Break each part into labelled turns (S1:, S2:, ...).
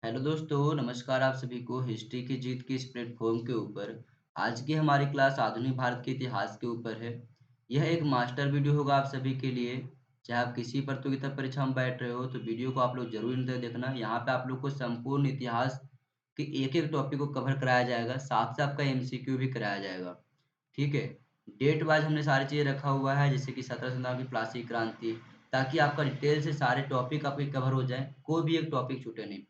S1: Hello दोस्तों, नमस्कार आप सभी को हिस्ट्री की जीत के इस प्लेटफॉर्म के ऊपर। आज की हमारी क्लास आधुनिक भारत के इतिहास के ऊपर है। यह एक मास्टर वीडियो होगा आप सभी के लिए। चाहे आप किसी प्रतियोगिता परीक्षा में बैठ रहे हो तो वीडियो को आप लोग जरूर अंत तक देखना। यहाँ पे आप लोग को संपूर्ण इतिहास के एक एक टॉपिक को कवर कराया जाएगा, साथ से आपका एमसीक्यू भी कराया जाएगा। ठीक है। डेट वाइज हमने सारी चीज़ें रखा हुआ है, जैसे कि 17 सितंबर की प्लासी क्रांति, ताकि आपका डिटेल से सारे टॉपिक आपके कवर हो जाए, कोई भी एक टॉपिक छूटे नहीं।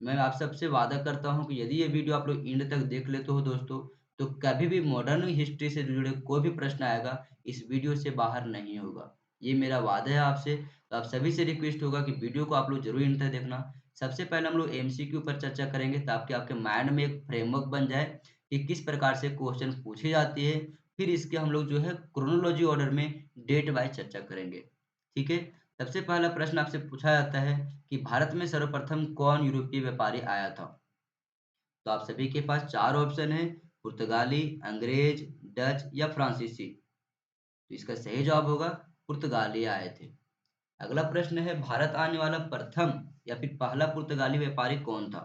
S1: मैं आप सबसे वादा करता हूँ कि यदि ये वीडियो आप लोग एंड तक देख लेते हो दोस्तों, तो कभी भी मॉडर्न हिस्ट्री से जुड़े कोई भी प्रश्न आएगा, इस वीडियो से बाहर नहीं होगा। ये मेरा वादा है आपसे। तो आप सभी से रिक्वेस्ट होगा कि वीडियो को आप लोग जरूर एंड तक देखना। सबसे पहले हम लोग एमसीक्यू पर चर्चा करेंगे, ताकि आपके माइंड में एक फ्रेमवर्क बन जाए कि किस प्रकार से क्वेश्चन पूछे जाती है। फिर इसके हम लोग जो है क्रोनोलॉजी ऑर्डर में डेट वाइज चर्चा करेंगे। ठीक है। सबसे पहला प्रश्न आपसे पूछा जाता है कि भारत में सर्वप्रथम कौन यूरोपीय व्यापारी आया था? तो आप सभी के पास चार ऑप्शन है: पुर्तगाली, अंग्रेज, डच या फ्रांसीसी। तो इसका सही जवाब होगा पुर्तगाली आए थे। अगला प्रश्न है, भारत आने वाला प्रथम या फिर पहला पुर्तगाली व्यापारी कौन था?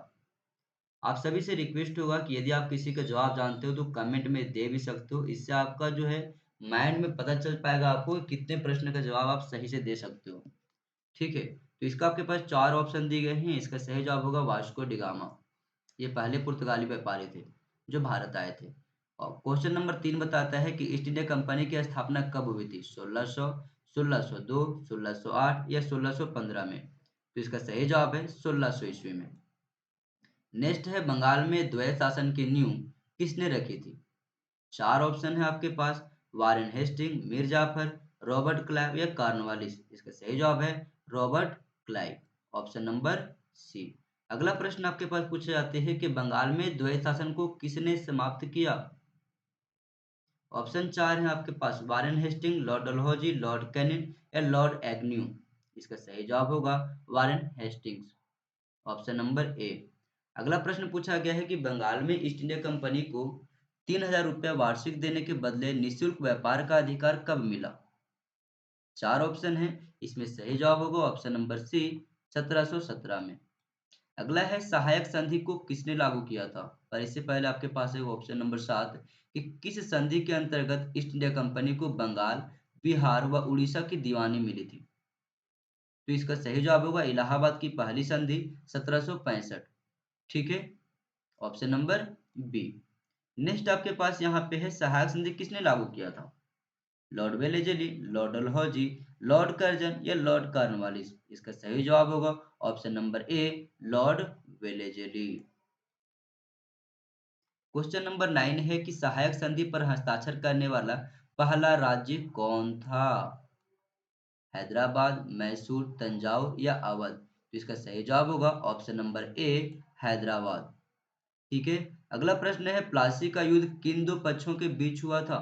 S1: आप सभी से रिक्वेस्ट होगा कि यदि आप किसी का जवाब जानते हो तो कमेंट में दे भी सकते हो। इससे आपका जो है माइंड में पता चल पाएगा आपको कि कितने प्रश्न का जवाब आप सही से दे सकते हो। ठीक है। तो इसका आपके पास चार ऑप्शन दिए गए हैं। इसका सही जवाब होगा वास्को डिगामा। ये पहले पुर्तगाली व्यापारी थे जो भारत आए थे। और क्वेश्चन नंबर 3 बताता है कि ईस्ट इंडिया कंपनी की स्थापना कब हुई थी? 1600, 1602, 1608 या 1615 में। तो इसका सही जवाब है 1600 ईस्वी में। नेक्स्ट है, बंगाल में द्वैत शासन की नींव किसने रखी थी? चार ऑप्शन है आपके पास: Warren Hasting, Mir Jafar, Robert Clive या कॉर्नवालिस। इसका सही जवाब है Robert Clive, option number C. अगला प्रश्न आपके पास पूछे जाते हैं कि बंगाल में द्वैत शासन को किसने समाप्त किया? ऑप्शन चार है आपके पास: Warren Hasting, Lord Dalhousie, Lord Canning या लॉर्ड एग्न्यू। इसका सही जवाब होगा Warren Hastings, option number A. अगला प्रश्न पूछा गया है कि बंगाल में ईस्ट इंडिया कंपनी को 3000 रुपया वार्षिक देने के बदले निःशुल्क व्यापार का अधिकार कब मिला? चार ऑप्शन है, इसमें सही जवाब होगा ऑप्शन नंबर सी, 1717 में। अगला है, सहायक संधि को किसने लागू किया था? पर इससे पहले आपके पास है ऑप्शन नंबर 7 कि किस संधि के अंतर्गत ईस्ट इंडिया कंपनी को बंगाल, बिहार व उड़ीसा की दीवानी मिली थी? तो इसका सही जवाब होगा इलाहाबाद की पहली संधि, 1765। ठीक है, ऑप्शन नंबर बी। नेक्स्ट आपके पास यहाँ पे है, सहायक संधि किसने लागू किया था? Lord Wellesley, Lord Dalhousie, Lord Curzon या लॉर्ड कॉर्नवालिस। इसका सही जवाब होगा ऑप्शन नंबर ए, लॉर्ड वेलेजली। क्वेश्चन नंबर 9 है कि सहायक संधि पर हस्ताक्षर करने वाला पहला राज्य कौन था? हैदराबाद, मैसूर, तंजाउर या अवध। तो इसका सही जवाब होगा ऑप्शन नंबर ए, हैदराबाद। ठीक है। अगला प्रश्न है, प्लासी का युद्ध किन दो पक्षों के बीच हुआ था?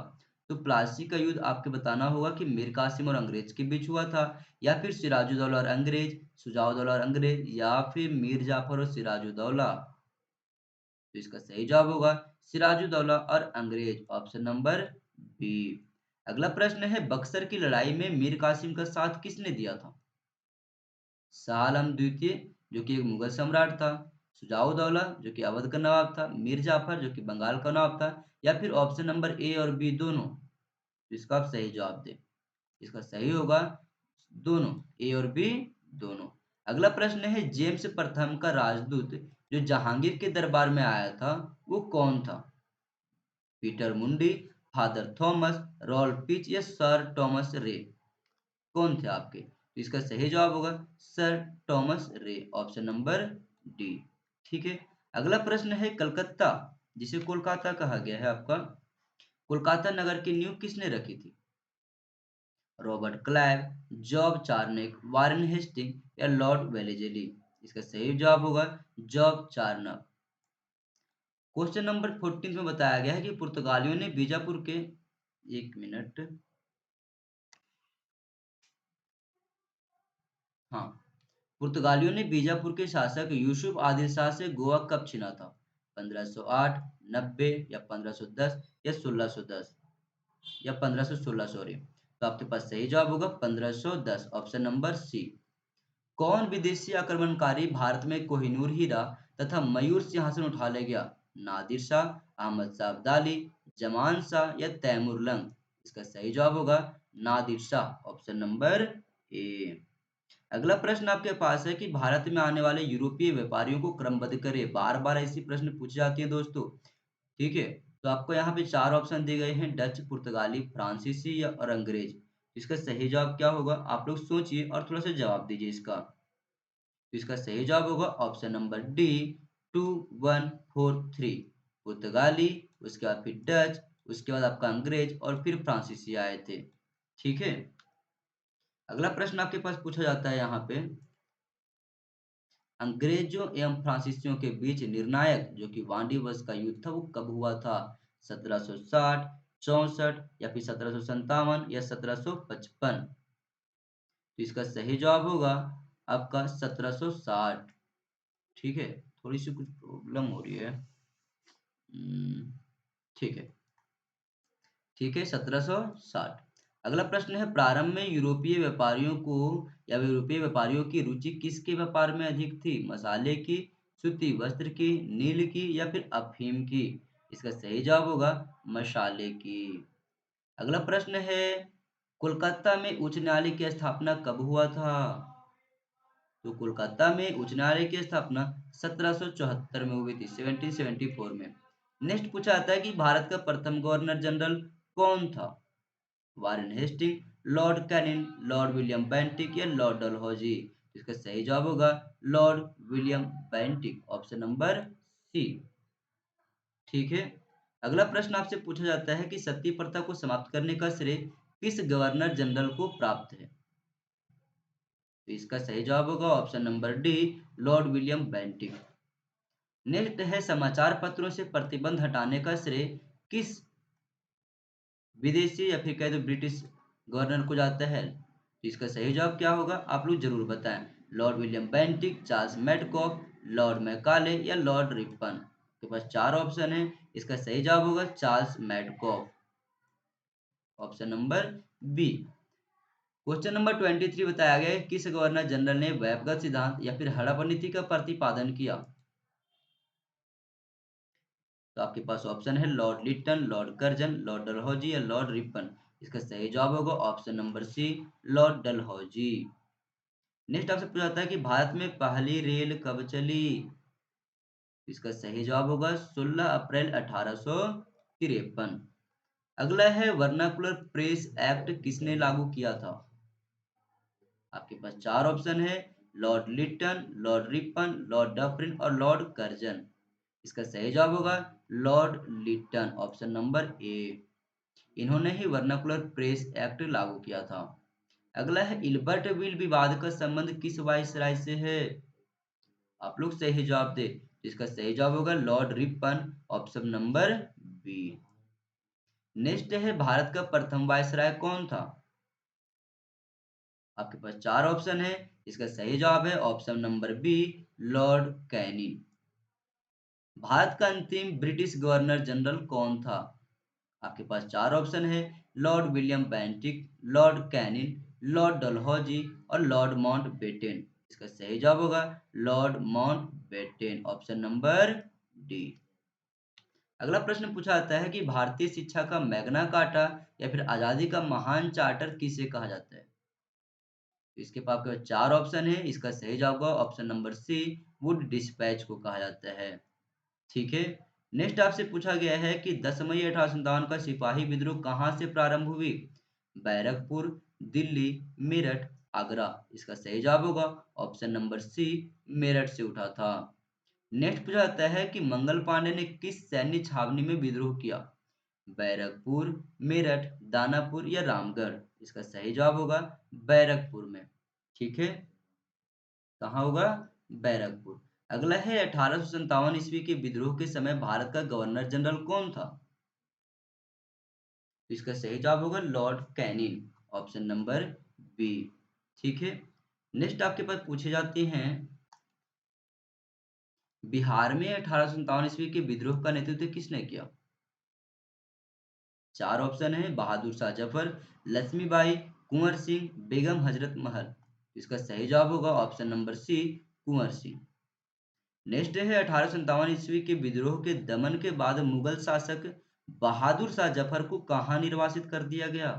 S1: तो प्लासी का युद्ध आपके बताना होगा कि मीर कासिम और अंग्रेज के बीच हुआ था, या फिर सिराजुद्दौला और अंग्रेज, सुजाउद्दौला और अंग्रेज, या फिर मीर जाफर और सिराजुद्दौला। तो इसका सही जवाब होगा सिराजुद्दौला और अंग्रेज, ऑप्शन नंबर बी। अगला प्रश्न है, बक्सर की लड़ाई में मीर कासिम का साथ किसने दिया था? शाह आलम द्वितीय, जो कि एक मुगल सम्राट था, सुजाउद्दौला जो कि अवध का नवाब था, मीर जाफर जो कि बंगाल का नवाब था, या फिर ऑप्शन नंबर ए और बी दोनों। तो इसका आप सही जवाब दें। इसका सही होगा दोनों, ए और बी दोनों। अगला प्रश्न है, जेम्स प्रथम का राजदूत जो जहांगीर के दरबार में आया था वो कौन था? पीटर मुंडी, फादर थॉमस, रॉल्फ पिच या सर टॉमस रे। कौन थे आपके? तो इसका सही जवाब होगा सर टॉमस रे, ऑप्शन नंबर डी। ठीक है। अगला प्रश्न है, कलकत्ता जिसे कोलकाता कहा गया है आपका, कोलकाता नगर की नींव किसने रखी थी? Robert Clive, Job Charnock, Warren Hasting या लॉर्ड वेलेजली। इसका सही जवाब होगा जॉब चार्नक। क्वेश्चन नंबर 14 में बताया गया है कि पुर्तगालियों ने बीजापुर के, एक मिनट, हाँ, पुर्तगालियों ने बीजापुर के शासक यूसुफ आदिल शाह से गोवा कब छीना था? 1508, 90 या 1510 या 1610 या 1516, सॉरी। तो आपके पास सही जवाब होगा 1510, ऑप्शन नंबर सी। कौन विदेशी आक्रमणकारी भारत में कोहिनूर हीरा तथा मयूर सिंहासन उठा ले गया? नादिर शाह, अहमद शाह अब्दाली, जमान शाह या तैमूर लंग? इसका सही जवाब होगा Nadir Shah, option number A. अगला प्रश्न आपके पास है कि भारत में आने वाले यूरोपीय व्यापारियों को क्रमबद्ध करें। बार बार ऐसी प्रश्न पूछे जाती हैं दोस्तों, ठीक है। तो आपको यहाँ पे चार ऑप्शन दिए गए हैं, डच, पुर्तगाली, फ्रांसीसी या और अंग्रेज। इसका सही जवाब क्या होगा? आप लोग सोचिए और थोड़ा सा जवाब दीजिए इसका। तो इसका सही जवाब होगा ऑप्शन नंबर डी, 2143। पुर्तगाली, उसके बाद फिर डच, उसके बाद आपका अंग्रेज और फिर फ्रांसीसी आए थे, ठीक है। अगला प्रश्न आपके पास पूछा जाता है यहाँ पे, अंग्रेजों एवं फ्रांसीसियों के बीच निर्णायक जो कि वांडीवर्स का युद्ध था वो कब हुआ था? 1760, 64 या फिर 1757 या 1755? तो इसका सही जवाब होगा आपका 1760, ठीक है। थोड़ी सी कुछ प्रॉब्लम हो रही है, ठीक है, ठीक है, 1760। अगला प्रश्न है, प्रारंभ में यूरोपीय व्यापारियों को या यूरोपीय व्यापारियों की रुचि किसके व्यापार में अधिक थी? मसाले की, सूती वस्त्र की, नील की या फिर अफीम की? इसका सही जवाब होगा मसाले की। अगला प्रश्न है, कोलकाता में उच्च न्यायालय की स्थापना कब हुआ था? तो कोलकाता में उच्च न्यायालय की स्थापना 1774 में हुई थी, 1774 में। नेक्स्ट पूछा जाता है कि भारत का प्रथम गवर्नर जनरल कौन था? Warren Hasting, Lord Canning, Lord William Bentinck या लॉर्ड डलहौजी? इसका सही जवाब होगा Lord William Bentinck, option number C, ठीक है। अगला प्रश्न आपसे पूछा जाता है कि सती प्रथा को समाप्त करने का श्रेय किस गवर्नर जनरल को प्राप्त है? तो इसका सही जवाब होगा option number D, Lord William Bentinck. Next है, समाचार पत्रों से प्रतिबंध हटाने का श्रेय किस विदेशी या फिर कह दो ब्रिटिश गवर्नर को जाता है? तो इसका सही जवाब क्या होगा आप लोग जरूर बताएं। Lord William Bentinck, Charles Metcalfe, Lord Macaulay या लॉर्ड रिपन? के पास चार ऑप्शन है, इसका सही जवाब होगा Charles Metcalfe, option number B. Question number 23 बताया गया है, किस गवर्नर जनरल ने व्यक्तिगत सिद्धांत या फिर हड़प्पा नीति का प्रतिपादन किया? तो आपके पास ऑप्शन है Lord Lytton, Lord Curzon, Lord Dalhousie या लॉर्ड रिपन? इसका सही जवाब होगा option number C, Lord Dalhousie. Next आपसे पूछा जाता है कि भारत में पहली रेल कब चली? इसका सही जवाब होगा 16 अप्रैल 1853। अगला है, वर्नाकुलर प्रेस एक्ट किसने लागू किया था? आपके पास चार ऑप्शन है, Lord Lytton, Lord Ripon, Lord Dufferin और लॉर्ड कर्जन? इसका सही जवाब होगा Lord Lytton, option number A. इन्होंने ही वर्नाकुलर प्रेस एक्ट लागू किया था। अगला है, इल्बर्ट विल विवाद का संबंध किस वायसराय से है? आप लोग सही जवाब दे। इसका सही जवाब होगा Lord Ripon, option number B. Next है, भारत का प्रथम वायसराय कौन था? आपके पास चार ऑप्शन है, इसका सही जवाब है option number B, Lord Canning. Bharat का अंतिम ब्रिटिश गवर्नर जनरल कौन था? आपके पास चार ऑप्शन है, Lord William Bentinck, Lord Canning, Lord Dalhousie और लॉर्ड माउंटबेटन? इसका सही जवाब होगा Lord Mountbatten, option number D. अगला प्रश्न पूछा जाता है कि भारतीय शिक्षा का मैग्ना कार्टा या फिर आजादी का महान चार्टर किसे कहा जाता है? तो इसके पास आपके चार ऑप्शन है, इसका सही जवाब होगा option number C, Wood dispatch को कहा जाता है, ठीक है। नेक्स्ट आपसे पूछा गया है कि 10 मई 1857 का सिपाही विद्रोह कहाँ से प्रारंभ हुई? बैरकपुर, दिल्ली, मेरठ, आगरा? इसका सही जवाब होगा ऑप्शन नंबर सी, मेरठ से उठा था। नेक्स्ट पूछा जाता है कि मंगल पांडे ने किस सैन्य छावनी में विद्रोह किया? बैरकपुर, मेरठ, दानापुर या रामगढ़? इसका सही जवाब होगा बैरकपुर में, ठीक है। कहाँ होगा? बैरकपुर। अगला है, 1857 ईस्वी के विद्रोह के समय भारत का गवर्नर जनरल कौन था? तो इसका सही जवाब होगा Lord Canning, option number B, ठीक है। नेक्स्ट आपके पास पूछे जाते हैं, बिहार में 1857 ईस्वी के विद्रोह का नेतृत्व किसने किया? चार ऑप्शन है, बहादुर शाह जफर, लक्ष्मीबाई, कुंवर सिंह, बेगम हजरत महल? इसका सही जवाब होगा ऑप्शन नंबर सी, कुंवर सिंह। नेक्स्ट है 1857 ईस्वी के विद्रोह के दमन के बाद मुगल शासक बहादुर शाह जफर को कहाँ निर्वासित कर दिया गया?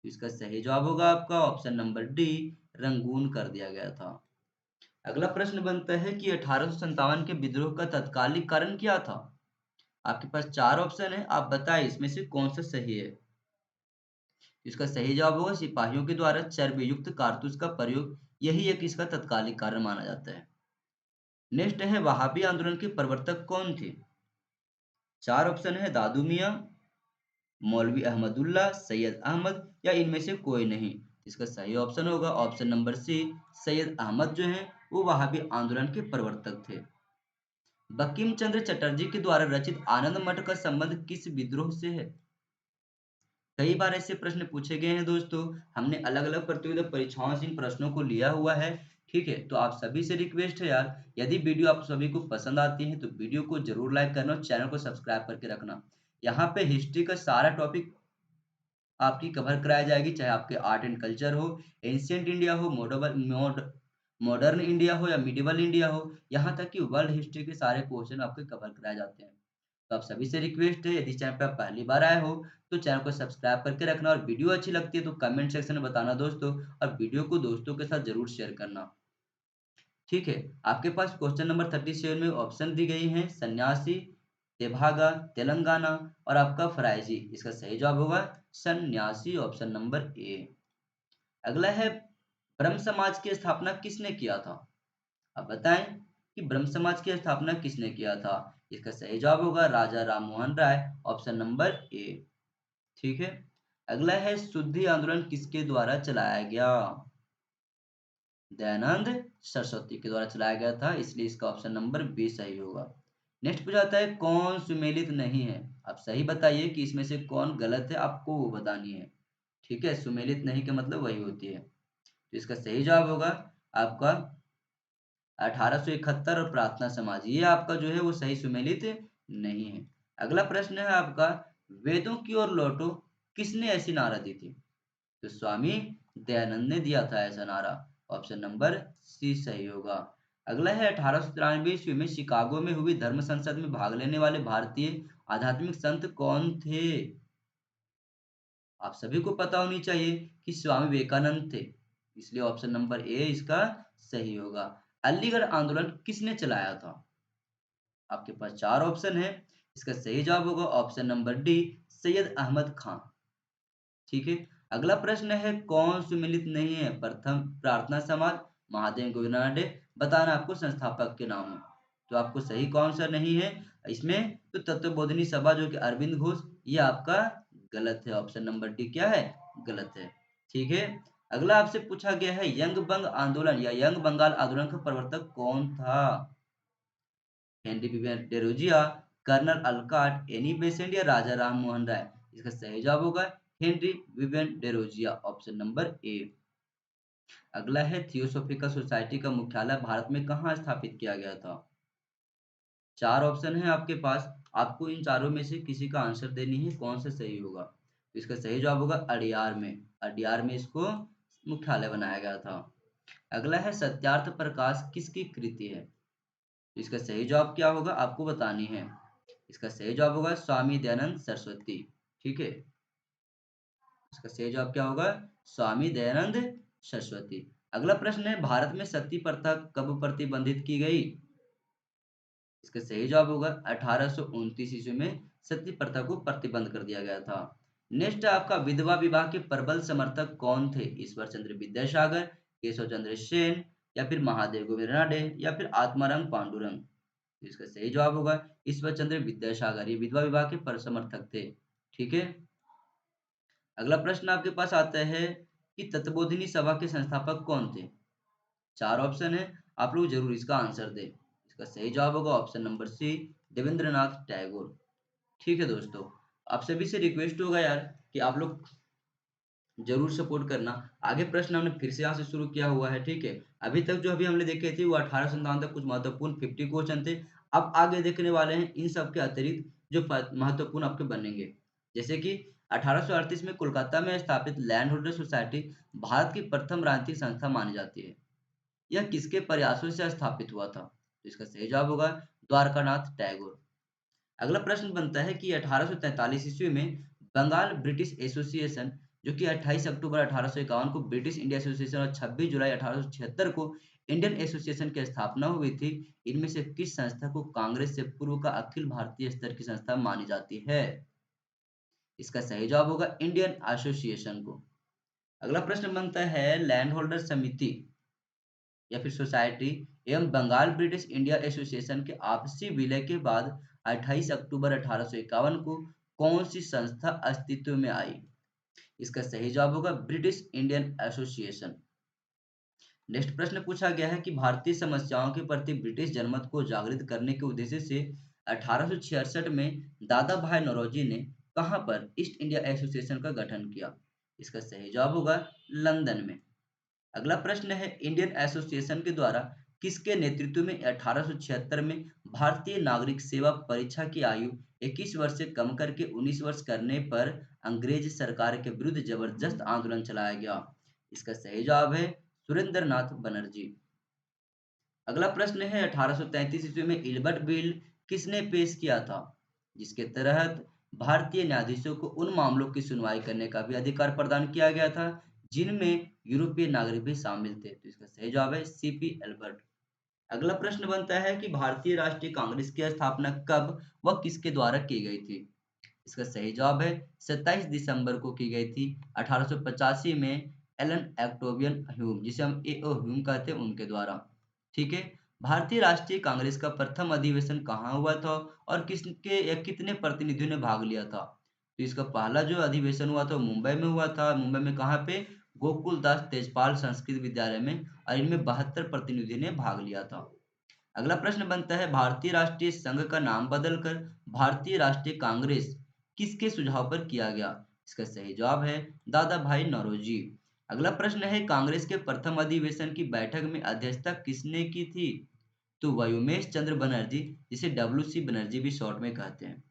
S1: तो इसका सही जवाब होगा आपका ऑप्शन नंबर डी, रंगून कर दिया गया था। अगला प्रश्न बनता है कि 1857 के विद्रोह का तत्कालिक कारण क्या था? आपके पास चार ऑप्शन है, आप बताएं इसमें से कौन सा सही है। इसका सही जवाब होगा सिपाहियों के द्वारा चर्बी युक्त कारतूस का प्रयोग, यही एक इसका तत्कालिक कारण माना जाता है। नेक्स्ट है वहाबी आंदोलन के प्रवर्तक कौन थे? चार ऑप्शन है, दादू मियां, मौलवी अहमदुल्ला, सैयद अहमद या इनमें से कोई नहीं। इसका सही ऑप्शन होगा option number C, Syed Ahmad जो हैं वो वहाबी आंदोलन के प्रवर्तक थे। बंकिम चंद्र चटर्जी के द्वारा रचित आनंद मठ का संबंध किस विद्रोह से है? कई बार ऐसे प्रश्न पूछे गए हैं दोस्तों, हमने अलग अलग प्रतियोगिता परीक्षाओं से इन प्रश्नों को लिया हुआ है। ठीक है, तो आप सभी से रिक्वेस्ट है यार, यदि वीडियो आप सभी को पसंद आती है तो वीडियो को जरूर लाइक करना और चैनल को सब्सक्राइब करके रखना। यहाँ पे हिस्ट्री का सारा टॉपिक आपकी कवर कराई जाएगी, चाहे आपके आर्ट एंड कल्चर हो, एंशिएंट इंडिया हो, मॉडर्न इंडिया हो या मिडिवल इंडिया हो, यहाँ तक कि वर्ल्ड हिस्ट्री के सारे क्वेश्चन आपके कवर कराए जाते हैं। तो आप सभी से रिक्वेस्ट है, यदि चैनल पे आप पहली बार आए हो तो चैनल को सब्सक्राइब करके रखना और वीडियो अच्छी लगती है तो कमेंट सेक्शन में बताना दोस्तों, और वीडियो को दोस्तों के साथ जरूर शेयर करना। ठीक है, आपके पास क्वेश्चन नंबर 37 में ऑप्शन दी गई हैं, सन्यासी, तेभागा, तेलंगाना और आपका फराइजी। इसका सही जवाब होगा सन्यासी, ऑप्शन नंबर ए। अगला है ब्रह्म समाज की स्थापना किसने किया था? आप बताएं कि ब्रह्म समाज की स्थापना किसने किया था? इसका सही जवाब होगा राजा राम मोहन राय, ऑप्शन नंबर ए। ठीक है, अगला है शुद्धि आंदोलन किसके द्वारा चलाया गया? दयानंद सरस्वती के द्वारा चलाया गया था, इसलिए इसका ऑप्शन नंबर बी सही होगा। नेक्स्ट पूछा जाता है कौन सुमेलित नहीं है? आप सही बताइए कि इसमें से कौन गलत है, आपको वो बतानी है। ठीक है, सुमेलित नहीं का मतलब वही होती है। तो इसका सही जवाब होगा आपका 1871 और प्रार्थना समाज, ये आपका जो है वो सही सुमेलित नहीं है। अगला प्रश्न है आपका, वेदों की ओर लौटो किसने ऐसी नारा दी थी? तो स्वामी दयानंद ने दिया था ऐसा नारा, ऑप्शन नंबर सी सही होगा। अगला है 1893 ईस्वी में शिकागो में हुई धर्म संसद में भाग लेने वाले भारतीय आध्यात्मिक संत कौन थे? आप सभी को पता होनी चाहिए कि स्वामी विवेकानंद थे, इसलिए ऑप्शन नंबर ए इसका सही होगा। अलीगढ़ आंदोलन किसने चलाया था? आपके पास चार ऑप्शन है, इसका सही जवाब होगा option number D, Syed Ahmad Khan. ठीक है, अगला प्रश्न है कौन सुमेलित नहीं है? प्रथम प्रार्थना समाज, महादेव गोविंद, बताना आपको संस्थापक के नाम है। तो आपको सही कौन सा नहीं है इसमें? तो तत्वबोधिनी सभा जो कि अरविंद घोष, ये आपका गलत है, ऑप्शन नंबर डी क्या है? गलत है। ठीक है, अगला आपसे पूछा गया है यंग बंग आंदोलन या यंग बंगाल आंदोलन का प्रवर्तक कौन था? Henry Vivian Derozio, Colonel Olcott, Annie Besant या राजा राम मोहन राय? इसका सही जवाब होगा Henry Vivian Derozio, option number A. अगला है थियोसोफिकल सोसाइटी का मुख्यालय भारत में कहाँ स्थापित किया गया था? चार ऑप्शन है आपके पास, आपको इन चारों में से किसी का आंसर देनी है, कौन सा सही होगा। तो इसका सही जवाब होगा अडियार में, अडियार में इसको मुख्यालय बनाया गया था। अगला है सत्यार्थ प्रकाश किसकी कृति है? तो इसका सही जवाब क्या होगा आपको बतानी है। इसका सही जवाब होगा स्वामी दयानंद सरस्वती। ठीक है, इसका सही जवाब क्या होगा? स्वामी दयानंद सरस्वती। अगला प्रश्न है भारत में सती प्रथा कब प्रतिबंधित की गई? इसका सही जवाब होगा 1829 ईस्वी में सती प्रथा को प्रतिबंध कर दिया गया था। नेक्स्ट है आपका विधवा विवाह के प्रबल समर्थक कौन थे? ईश्वर चंद्र विद्यासागर, केशव चंद्र सेन या फिर महादेव गोविंद रानडे या फिर आत्माराम पांडुरंग? तो इसका सही जवाब होगा ईश्वर चंद्र विद्यासागर, ये विधवा विवाह के समर्थक थे। ठीक है, अगला प्रश्न आपके पास आता है कि तत्वबोधिनी सभा के संस्थापक कौन थे? चार ऑप्शन है, आप लोग जरूर इसका आंसर दें। इसका सही जवाब होगा option number C, Debendranath Tagore. ठीक है दोस्तों, आप सभी से रिक्वेस्ट होगा यार कि आप लोग जरूर सपोर्ट करना। आगे प्रश्न हमने फिर से यहाँ से शुरू किया हुआ है। ठीक है, अभी तक जो अभी हमने देखे थे वो 1857 तक कुछ महत्वपूर्ण 50 क्वेश्चन थे। अब आगे देखने वाले हैं इन सब के अतिरिक्त जो महत्वपूर्ण आपके बनेंगे, जैसे कि 1838 में कोलकाता में स्थापित लैंड होल्डर सोसाइटी भारत की प्रथम राजनीतिक संस्था मानी जाती है। यह किसके प्रयासों से स्थापित हुआ था? तो इसका सही जवाब होगा द्वारकानाथ टैगोर। अगला प्रश्न बनता है कि 1843 ईस्वी में बंगाल ब्रिटिश एसोसिएशन, जो कि 28 अक्टूबर 1851 को ब्रिटिश इंडिया एसोसिएशन और 26 जुलाई 1876 को इंडियन एसोसिएशन की स्थापना हुई थी, इनमें से किस संस्था को कांग्रेस से पूर्व का अखिल भारतीय स्तर की संस्था मानी जाती है? इसका सही जवाब होगा इंडियन एसोसिएशन को। अगला प्रश्न बनता है लैंड होल्डर समिति या फिर सोसाइटी एवं बंगाल ब्रिटिश इंडिया एसोसिएशन के आपसी विलय के बाद 28 अक्टूबर 1851 को कौन सी संस्था अस्तित्व में आई? इसका सही जवाब होगा ब्रिटिश इंडियन एसोसिएशन। नेक्स्ट प्रश्न पूछा गया है कि भारतीय समस्याओं के प्रति ब्रिटिश जनमत को जागृत करने के उद्देश्य से 1866 में दादा भाई नौरोजी ने कहां पर ईस्ट इंडिया एसोसिएशन का गठन किया? इसका सही जवाब होगा लंदन में। अगला प्रश्न है इंडियन एसोसिएशन के द्वारा किसके नेतृत्व में 1876 में भारतीय नागरिक सेवा परीक्षा की आयु 21 वर्ष से कम करके 19 वर्ष करने पर अंग्रेज सरकार के विरुद्ध जबरदस्त आंदोलन चलाया गया? इसका सही जवाब है सुरेंद्र नाथ बनर्जी। अगला प्रश्न है 1833 ईस्वी में इल्बर्ट बिल किसने पेश किया था, जिसके तहत भारतीय न्यायाधीशों को उन मामलों की सुनवाई करने का भी अधिकार प्रदान किया गया था जिनमें यूरोपीय नागरिक भी शामिल थे? तो इसका सही जवाब है सीपी एल्बर्ट। अगला प्रश्न बनता है कि भारतीय राष्ट्रीय कांग्रेस की स्थापना कब व किसके द्वारा की गई थी? इसका सही जवाब है 27 दिसंबर को की गई थी 1885 में एलन एक्टोबियन ह्यूम, जिसे हम एओ ह्यूम कहते हैं, उनके द्वारा। ठीक है। भारतीय राष्ट्रीय कांग्रेस का प्रथम अधिवेशन कहाँ हुआ था और किसके या कितने प्रतिनिधियों ने भाग लिया था? तो इसका पहला जो अधिवेशन हुआ था वो मुंबई में हुआ था। मुंबई में कहाँ पे? गोकुलदास तेजपाल संस्कृत विद्यालय में, और इनमें 72 प्रतिनिधियों ने भाग लिया था। अगला प्रश्न बनता है भारतीय राष्ट्रीय संघ का नाम बदलकर भारतीय राष्ट्रीय कांग्रेस किसके सुझाव पर किया गया? इसका सही जवाब है दादा भाई नौरोजी। अगला प्रश्न है कांग्रेस के प्रथम अधिवेशन की बैठक में अध्यक्षता किसने की थी? तो व्योमेश चंद्र बनर्जी, जिसे डब्ल्यू सी बनर्जी भी शॉर्ट में कहते हैं।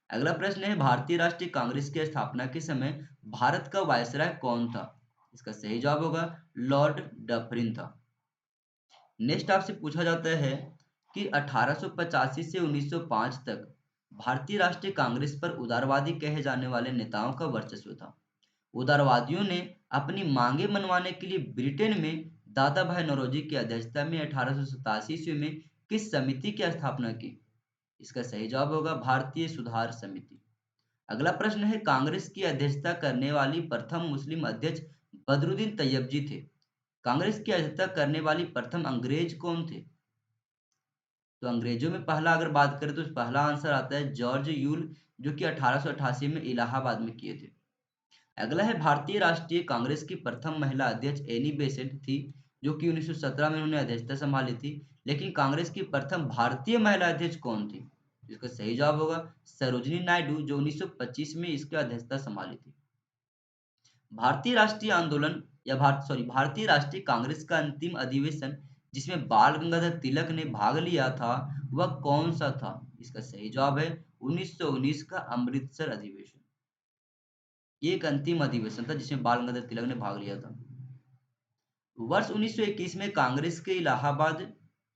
S1: अगला प्रश्न है भारतीय राष्ट्रीय कांग्रेस की स्थापना के समय भारत का वायसराय कौन था? इसका सही जवाब होगा लॉर्ड डफरिन था। नेक्स्ट आपसे पूछा जाता है कि 1885 से 1905 तक भारतीय राष्ट्रीय कांग्रेस पर उदारवादी कहे जाने वाले नेताओं का वर्चस्व था। उदारवादियों ने अपनी मांगे मनवाने के लिए ब्रिटेन में दादा भाई नौरोजी की अध्यक्षता में 1887 ईस्वी में किस समिति की स्थापना की? इसका सही जवाब होगा भारतीय सुधार समिति। अगला प्रश्न है कांग्रेस की अध्यक्षता करने वाली प्रथम मुस्लिम अध्यक्ष बदरुद्दीन तैयब जी थे। कांग्रेस की अध्यक्षता करने वाली प्रथम अंग्रेज कौन थे? तो अंग्रेजों में पहला अगर बात करें तो पहला आंसर आता है जॉर्ज यूल, जो कि 1888 में इलाहाबाद में किए थे। अगला है भारतीय राष्ट्रीय कांग्रेस की प्रथम महिला अध्यक्ष एनी बेसेंट थी, जो कि 1917 में उन्होंने अध्यक्षता संभाली थी। लेकिन कांग्रेस की प्रथम भारतीय महिला अध्यक्ष कौन थी? इसका सही जवाब होगा सरोजिनी नायडू, जो 1925 में इसकी अध्यक्षता संभाली थी। भारतीय राष्ट्रीय आंदोलन या भारतीय राष्ट्रीय कांग्रेस का अंतिम अधिवेशन जिसमें बाल गंगाधर तिलक ने भाग लिया था वह कौन सा था? इसका सही जवाब है 1919 का अमृतसर अधिवेशन। ये एक अंतिम अधिवेशन था जिसमें बाल गंगाधर तिलक ने भाग लिया था। वर्ष 1921 में कांग्रेस के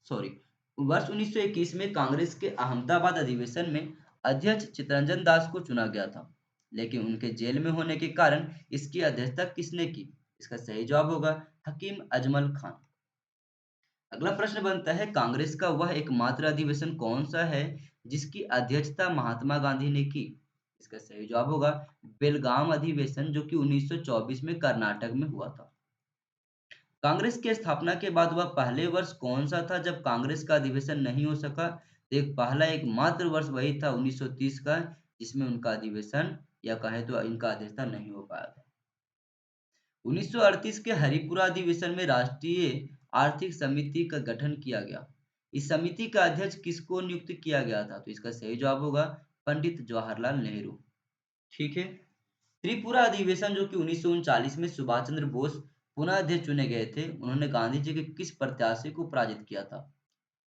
S1: सॉरी वर्ष 1921 में कांग्रेस के अहमदाबाद अधिवेशन में अध्यक्ष चित्तरंजन दास को चुना गया था, लेकिन उनके जेल में होने के कारण इसकी अध्यक्षता किसने की? इसका सही जवाब होगा हकीम अजमल खान। अगला प्रश्न बनता है कांग्रेस का वह एकमात्र अधिवेशन कौन सा है जिसकी अध्यक्षता महात्मा गांधी ने की? इसका सही जवाब होगा बेलगाम अधिवेशन, जो कि 1924 में कर्नाटक में हुआ था। कांग्रेस की स्थापना के बाद वह पहले वर्ष कौन सा था जब कांग्रेस का अधिवेशन नहीं हो सका? तो एक पहला एकमात्र वर्ष वही था 1930 का, जिसमें उनका अधिवेशन या कहे तो इनका अध्यक्षता नहीं हो पाया था। 1938 के हरिपुरा अधिवेशन में राष्ट्रीय आर्थिक समिति का गठन किया गया। इस समिति का अध्यक्ष किसको नियुक्त किया गया था? तो इसका सही जवाब होगा पंडित जवाहरलाल नेहरू। ठीक है। त्रिपुरा अधिवेशन, जो कि 1939 में सुभाष चंद्र बोस पुनः अध्यक्ष चुने गए थे, उन्होंने गांधी जी के किस प्रत्याशी को पराजित किया था?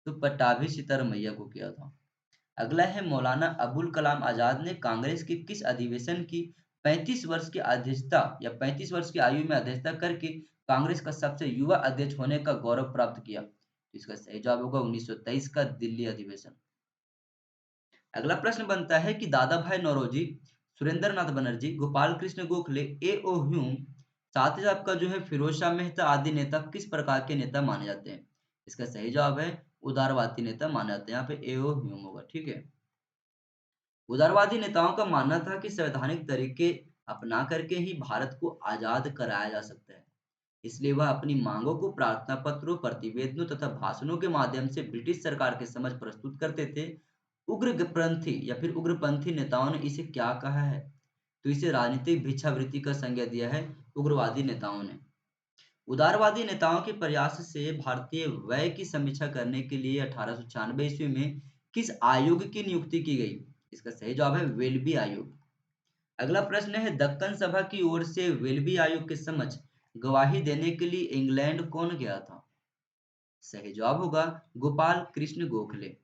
S1: तो पट्टाभी सितारमैया को किया था। अगला है मौलाना अबुल कलाम आजाद ने कांग्रेस के किस अधिवेशन की 35 वर्ष की अध्यक्षता या 35 वर्ष की आयु में अध्यक्षता करके कांग्रेस का सबसे युवा अध्यक्ष होने का गौरव प्राप्त किया? तो इसका सही जवाब होगा 1923 का दिल्ली अधिवेशन। अगला प्रश्न बनता है कि दादा भाई नौरोजी, सुरेंद्र नाथ बनर्जी, गोपाल कृष्ण गोखले, ए.ओ. ह्यूम, साथ ही आपका जो है फिरोज शाह मेहता आदि नेता किस प्रकार के नेता माने जाते हैं? इसका सही जवाब है उदारवादी नेता माने जाते हैं। यहाँ पे ए.ओ. ह्यूम होगा, ठीक है। उदारवादी नेताओं का मानना था कि संवैधानिक तरीके अपना करके ही भारत को आजाद कराया जा सकता है। इसलिए वह अपनी मांगों को प्रार्थना पत्रों, प्रतिवेदनों तथा भाषणों के माध्यम से ब्रिटिश सरकार के समक्ष प्रस्तुत करते थे। उग्रपंथी या फिर उग्रपंथी नेताओं ने इसे क्या कहा है? तो इसे राजनीतिक भिक्षावृत्ति का संज्ञा दिया है उग्रवादी नेताओं ने। उदारवादी नेताओं के प्रयास से भारतीय व्यय की समीक्षा करने के लिए 1896 ईस्वी में किस आयोग की नियुक्ति की गई? इसका सही जवाब है वेल्बी आयोग। अगला प्रश्न है दक्कन सभा की ओर से वेल्बी आयोग के समक्ष गवाही देने के लिए इंग्लैंड कौन गया था? सही जवाब होगा गोपाल कृष्ण गोखले।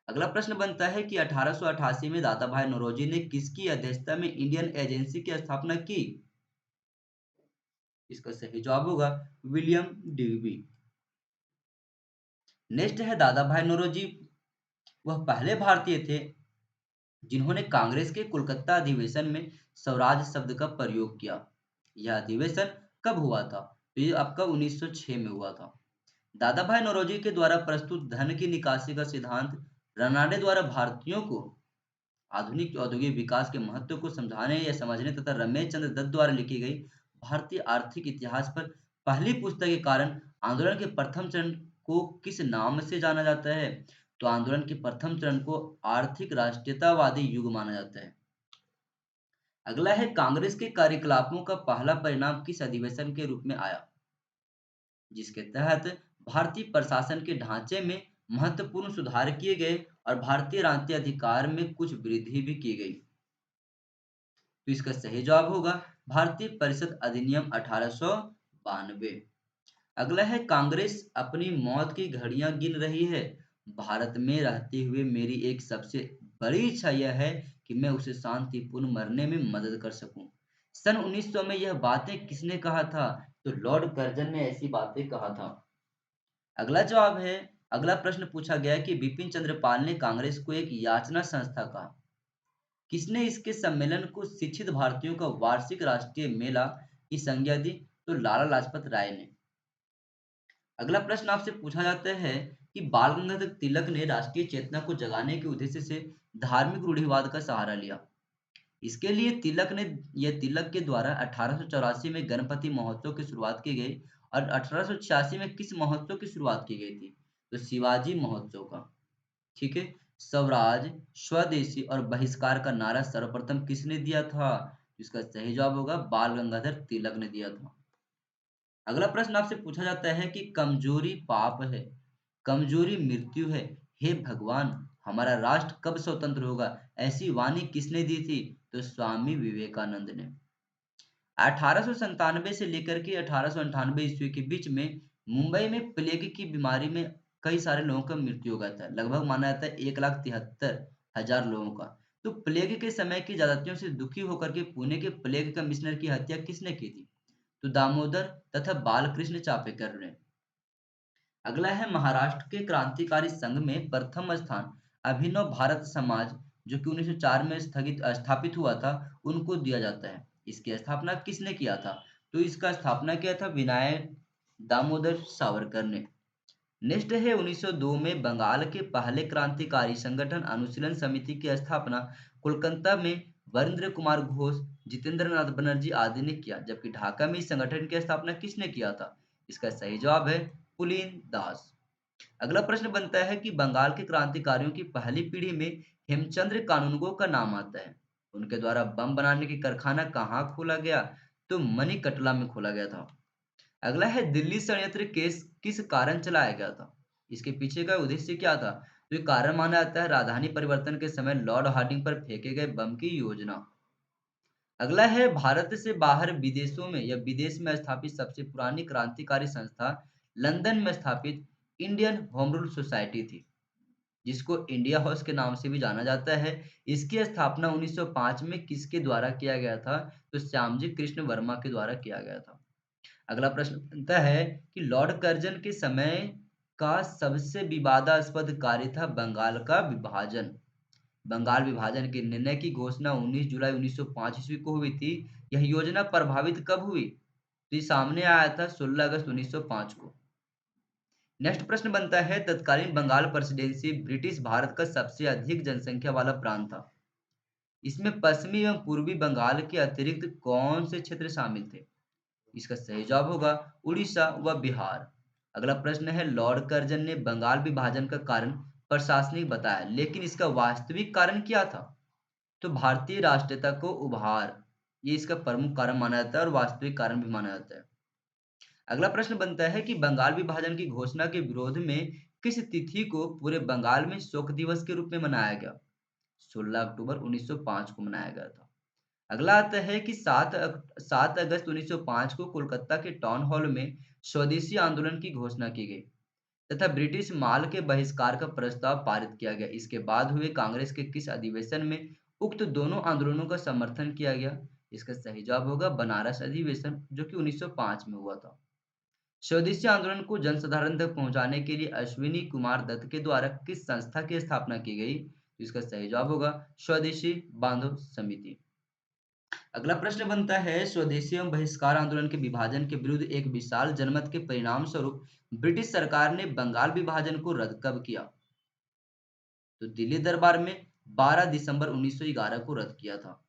S1: अगला प्रश्न बनता है कि 1888 में दादा भाई नौरोजी ने किसकी अध्यक्षता में इंडियन एजेंसी की स्थापना की? इसका सही जवाब होगा विलियम डीवी। नेक्स्ट है दादा भाई नौरोजी वह पहले भारतीय थे जिन्होंने कांग्रेस के कोलकाता अधिवेशन में स्वराज शब्द का प्रयोग किया। यह अधिवेशन कब हुआ था? तो ये आपका 1906 में हुआ था। दादा भाई नौरोजी के द्वारा प्रस्तुत धन की निकासी का सिद्धांत रनाडे द्वारा भारतीयों को आधुनिक औद्योगिक विकास के महत्व को समझाने या समझने तथा रमेश चंद्र दत्त द्वारा लिखी गई भारतीय आर्थिक इतिहास पर पहली पुस्तक के कारण आंदोलन के प्रथम चरण को किस नाम से जाना जाता है? तो आंदोलन के प्रथम चरण को आर्थिक राष्ट्रीयतावादी युग माना जाता है। अगला है कांग्रेस के कार्यकलापों का पहला परिणाम किस अधिवेशन के रूप में आया? जिसके तहत भारतीय प्रशासन के ढांचे में महत्वपूर्ण सुधार किए गए और भारतीय राजनीतिक अधिकार में कुछ वृद्धि भी की गई। तो इसका सही जवाब होगा भारतीय परिषद अधिनियम 1892। अगला है कांग्रेस अपनी मौत की घड़ियां गिन रही है। भारत में रहते हुए मेरी एक सबसे बड़ी इच्छा यह है कि मैं उसे शांतिपूर्ण मरने में मदद कर सकूं। सन 1900 में यह बातें किसने कहा था? तो लॉर्ड कर्जन ने ऐसी बातें कहा था। अगला जवाब है अगला प्रश्न पूछा गया कि बिपिन चंद्र पाल ने कांग्रेस को एक याचना संस्था कहा। किसने इसके सम्मेलन को शिक्षित भारतीयों का वार्षिक राष्ट्रीय मेला की संज्ञा दी? तो लाला लाजपत राय ने। अगला प्रश्न आपसे पूछा जाता है कि बाल गंगाधर तिलक ने राष्ट्रीय चेतना को जगाने के उद्देश्य से धार्मिक रूढ़िवाद का सहारा लिया। इसके लिए तिलक के द्वारा 1884 में गणपति महोत्सव की शुरुआत की गई और 1886 में किस महोत्सव की शुरुआत की गई थी? तो शिवाजी महोत्सव का। ठीक है। स्वराज, स्वदेशी और बहिष्कार का नारा सर्वप्रथम किसने दिया था? इसका सही जवाब होगा बाल गंगाधर तिलक ने दिया था। अगला प्रश्न आपसे पूछा जाता है कि कमजोरी पाप है, कमजोरी मृत्यु है, हे भगवान हमारा राष्ट्र कब स्वतंत्र होगा, ऐसी वाणी किसने दी थी? तो स्वामी विवेकानंद ने। 1897 से लेकर के 1898 ईस्वी के बीच में मुंबई में प्लेग की बीमारी में कई सारे लोगों का मृत्यु हो गया था। लगभग माना जाता है 1,73,000 लोगों का। तो प्लेग के समय की ज्यादतियों से दुखी होकर के पुणे के प्लेग कमिश्नर की हत्या किसने की थी? तो दामोदर तथा बालकृष्ण चापेकर ने। अगला है महाराष्ट्र के क्रांतिकारी संघ में प्रथम स्थान अभिनव भारत समाज जो कि 1904 में स्थगित स्थापित हुआ था उनको दिया जाता है। इसकी स्थापना किसने किया था? तो इसका स्थापना किया था विनायक दामोदर सावरकर ने। नेक्स्ट है 1902 में बंगाल के पहले क्रांतिकारी संगठन अनुशीलन समिति की स्थापना कोलकाता में वरिंद्र कुमार घोष, जितेंद्र नाथ बनर्जी आदि ने किया, जबकि ढाका में इस संगठन की स्थापना किसने किया था? इसका सही जवाब है पुलीन दास। अगला प्रश्न बनता है कि बंगाल के क्रांतिकारियों की पहली पीढ़ी में हेमचंद्र कानूनगो का नाम आता है। उनके द्वारा बम बनाने की कारखाना कहाँ खोला गया? तो मणिकटला में खोला गया था। अगला है दिल्ली षड्यंत्र केस किस कारण चलाया गया था? इसके पीछे का उद्देश्य क्या था? तो ये कारण माना जाता है राजधानी परिवर्तन के समय लॉर्ड हार्डिंग पर फेंके गए बम की योजना। अगला है भारत से बाहर विदेशों में या विदेश में स्थापित सबसे पुरानी क्रांतिकारी संस्था लंदन में स्थापित इंडियन होम रूल सोसाइटी थी, जिसको इंडिया हाउस के नाम से भी जाना जाता है। इसकी स्थापना 1905 में किसके द्वारा किया गया था? तो श्यामजी कृष्ण वर्मा के द्वारा किया गया था। अगला प्रश्न बनता है कि लॉर्ड कर्जन के समय का सबसे विवादास्पद कार्य था बंगाल का विभाजन। बंगाल विभाजन के निर्णय की घोषणा 19 जुलाई 1905 ईस्वी को हुई थी। यह योजना प्रभावित कब हुई? तो ये सामने आया था 16 अगस्त 1905 को। नेक्स्ट प्रश्न बनता है, तत्कालीन बंगाल प्रेसिडेंसी ब्रिटिश भारत का सबसे अधिक जनसंख्या वाला प्रांत था। इसमें पश्चिमी एवं पूर्वी बंगाल के अतिरिक्त कौन से क्षेत्र शामिल थे? इसका सही जवाब होगा उड़ीसा व बिहार। अगला प्रश्न है, लॉर्ड कर्जन ने बंगाल विभाजन का कारण प्रशासनिक बताया, लेकिन इसका वास्तविक कारण क्या था? तो भारतीय राष्ट्रीयता को उभार, ये इसका प्रमुख कारण माना जाता है और वास्तविक कारण भी माना जाता है। अगला प्रश्न बनता है कि बंगाल विभाजन की घोषणा के विरोध में किस तिथि को पूरे बंगाल में शोक दिवस के रूप में मनाया गया? 16 अक्टूबर 1905 को मनाया गया था। अगला आता है कि 7 अगस्त 1905 को कोलकाता के टाउन हॉल में स्वदेशी आंदोलन की घोषणा की गई तथा ब्रिटिश माल के बहिष्कार का प्रस्ताव पारित किया गया। इसके बाद हुए कांग्रेस के किस अधिवेशन में उक्त दोनों आंदोलनों का समर्थन किया गया? इसका सही जवाब होगा बनारस अधिवेशन, जो कि 1905 में हुआ था। स्वदेशी आंदोलन को जनसाधारण तक पहुंचाने के लिए अश्विनी कुमार दत्त के द्वारा किस संस्था की स्थापना की गई? तो इसका सही जवाब होगा स्वदेशी बांधव समिति। अगला प्रश्न बनता है, स्वदेशी एवं बहिष्कार आंदोलन के विभाजन के विरुद्ध एक विशाल जनमत के परिणाम स्वरूप ब्रिटिश सरकार ने बंगाल विभाजन को रद्द कब किया? तो दिल्ली दरबार में 12 दिसंबर 1911 को रद्द किया था।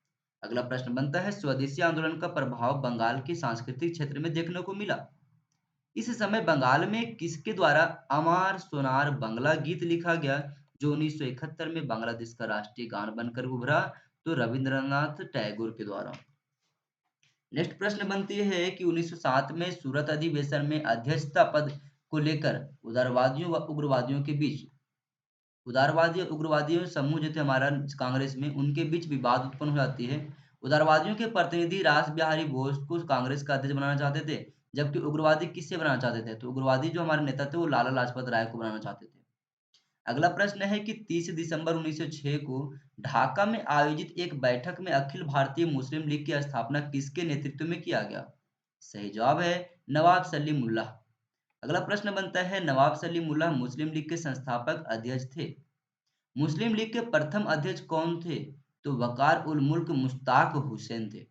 S1: अगला प्रश्न बनता है, स्वदेशी आंदोलन का प्रभाव बंगाल के सांस्कृतिक क्षेत्र में देखने को मिला। इस समय बंगाल में किसके द्वारा अमार सोनार बंगला गीत लिखा गया, जो 1971 में बांग्लादेश का राष्ट्रीय गान बनकर उभरा? तो रविंद्रनाथ टैगोर के द्वारा। नेक्स्ट प्रश्न बनती है कि 1907 में सूरत अधिवेशन में अध्यक्षता पद को लेकर उदारवादियों व उग्रवादियों के बीच, उदारवादी और उग्रवादियों समूह जो थे हमारा कांग्रेस में, उनके बीच विवाद उत्पन्न हो जाती है। उदारवादियों के प्रतिनिधि रास बिहारी बोस को कांग्रेस का अध्यक्ष बनाना चाहते थे, जबकि उग्रवादी किससे बनाना चाहते थे? तो उग्रवादी जो हमारे नेता थे वो लाला लाजपत राय को बनाना चाहते थे। अगला प्रश्न है कि 30 दिसंबर 1906 को ढाका में आयोजित एक बैठक में अखिल भारतीय मुस्लिम लीग की स्थापना किसके नेतृत्व में किया गया? सही जवाब है नवाब सलीमुल्लाह। अगला प्रश्न बनता है, नवाब सलीमुल्लाह मुस्लिम लीग के संस्थापक अध्यक्ष थे। मुस्लिम लीग के प्रथम अध्यक्ष कौन थे? तो वकार उल मुल्क मुश्ताक हुसैन थे।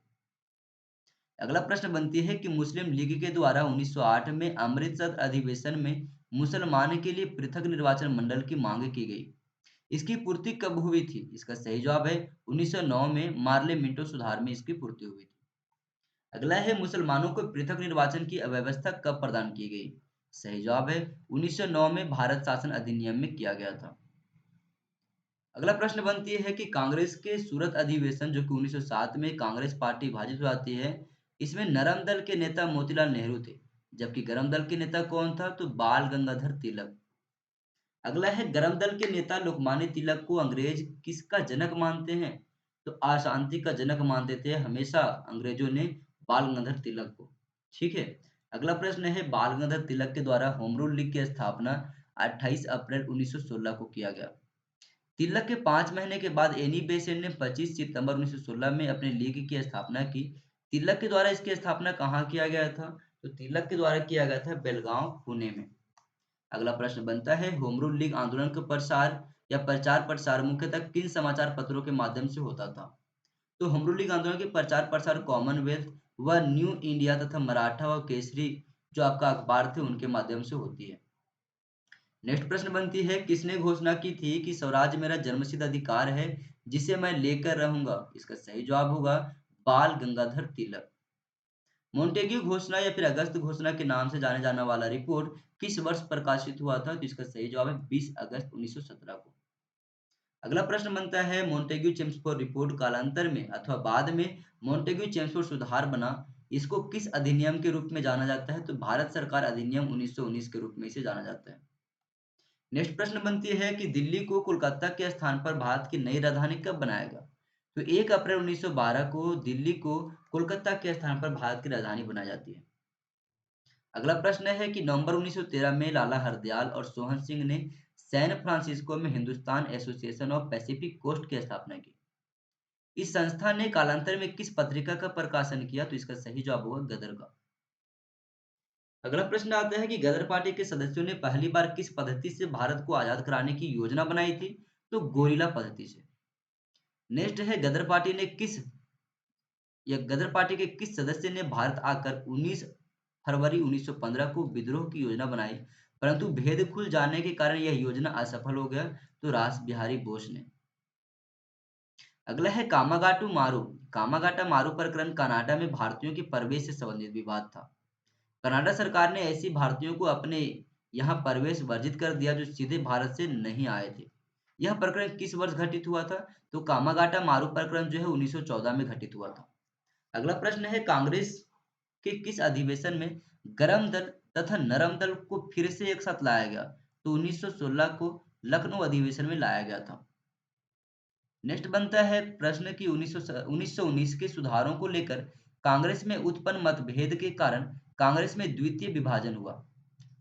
S1: अगला प्रश्न बनती है कि मुस्लिम लीग के द्वारा 1908 में अमृतसर अधिवेशन में मुसलमान के लिए पृथक निर्वाचन मंडल की मांग की गई। इसकी पूर्ति कब हुई थी? इसका सही जवाब है 1909 में मार्ले मिंटो सुधार में इसकी पूर्ति हुई थी। अगला है, मुसलमानों को पृथक निर्वाचन की अव्यवस्था कब प्रदान की गई? सही जवाब है 1909 में भारत शासन अधिनियम में किया गया था। अगला प्रश्न बनती है कि कांग्रेस के सूरत अधिवेशन, जो कि 1907 में कांग्रेस पार्टी विभाजित हो जाती है, इसमें नरम दल के नेता मोतीलाल नेहरू थे, जबकि गरम दल के नेता कौन था? तो बाल गंगाधर तिलक। अगला है, गरम दल के नेता लोकमान्य तिलक को अंग्रेज किसका जनक मानते हैं? तो अशांति का जनक मानते थे हमेशा अंग्रेजों ने बाल गंगाधर तिलक को। ठीक है। अगला प्रश्न है, बाल गंगाधर तिलक के द्वारा होम रूल लीग की स्थापना 28 अप्रैल 1916 को किया गया। तिलक के 5 महीने के बाद एनी बेसेंट ने 25 सितंबर 1916 में अपने लीग की स्थापना की। तिलक के द्वारा इसकी स्थापना कहाँ किया गया था? तो तिलक के द्वारा किया गया था बेलगांव, पुणे में। अगला प्रश्न बनता है, होम रूल लीग आंदोलन का प्रसार या प्रचार प्रसार मुख्यतः किन समाचार पत्रों के माध्यम से होता था? तो होम रूल लीग आंदोलन के प्रचार प्रसार कॉमनवेल्थ व न्यू इंडिया तथा मराठा व केसरी जो आपका अखबार थे उनके माध्यम से होती है। नेक्स्ट प्रश्न बनती है, किसने घोषणा की थी कि स्वराज मेरा जन्मसिद्ध अधिकार है जिसे मैं लेकर रहूंगा? इसका सही जवाब होगा बाल गंगाधर तिलक। मोंटेग्यू घोषणा या फिर अगस्त घोषणा के नाम से जाने जाने वाला रिपोर्ट किस वर्ष प्रकाशित हुआ था? तो इसका सही जवाब है 20 अगस्त 1917 को। अगला प्रश्न बनता है, मोंटेग्यू चेम्सफोर्ड रिपोर्ट कालांतर में अथवा बाद में मोंटेग्यू चेम्सफोर्ड सुधार बना, इसको किस अधिनियम के रूप में जाना जाता है? तो भारत सरकार अधिनियम 1919 के रूप में इसे जाना जाता है। नेक्स्ट प्रश्न बनती है कि दिल्ली को कोलकाता के स्थान पर भारत की नई राजधानी कब बनाया गया? तो 1 अप्रैल 1912 को दिल्ली को कोलकाता के स्थान पर भारत की राजधानी बनाई जाती है। अगला प्रश्न है कि नवंबर 1913 में लाला हरदयाल और सोहन सिंह ने सैन फ्रांसिस्को में Hindustan association of Pacific coast की स्थापना की। इस संस्था ने कालांतर में किस पत्रिका का प्रकाशन किया? तो इसका सही जवाब होगा गदर का। अगला प्रश्न आता है कि गदर पार्टी के सदस्यों ने पहली बार किस पद्धति से भारत को आजाद कराने की योजना बनाई थी? तो गोरिल्ला पद्धति से। नेक्स्ट है गदर पार्टी ने किस या गदर पार्टी के किस सदस्य ने भारत आकर 19 फरवरी 1915 को विद्रोह की योजना बनाई, परंतु भेद खुल जाने के कारण यह योजना असफल हो गया? तो रास बिहारी बोस ने। अगला है कामागाटू मारू। कामागाटा मारू प्रकरण कनाडा में भारतीयों के प्रवेश से संबंधित विवाद था। कनाडा सरकार ने ऐसी भारतीयों को अपने यहाँ प्रवेश वर्जित कर दिया जो सीधे भारत से नहीं आए थे। यह प्रकरण किस वर्ष घटित हुआ था? तो कामागाटा मारू प्रकरण जो है 1914 में घटित हुआ था। अगला प्रश्न है कांग्रेस के किस अधिवेशन में गरम दल तथा नरम दल को फिर से एक साथ लाया गया? तो 1916 को लखनऊ अधिवेशन में लाया गया था। नेक्स्ट बनता है प्रश्न कि 1919 के सुधारों को लेकर कांग्रेस में उत्पन्न मतभेद के कारण कांग्रेस में द्वितीय विभाजन हुआ।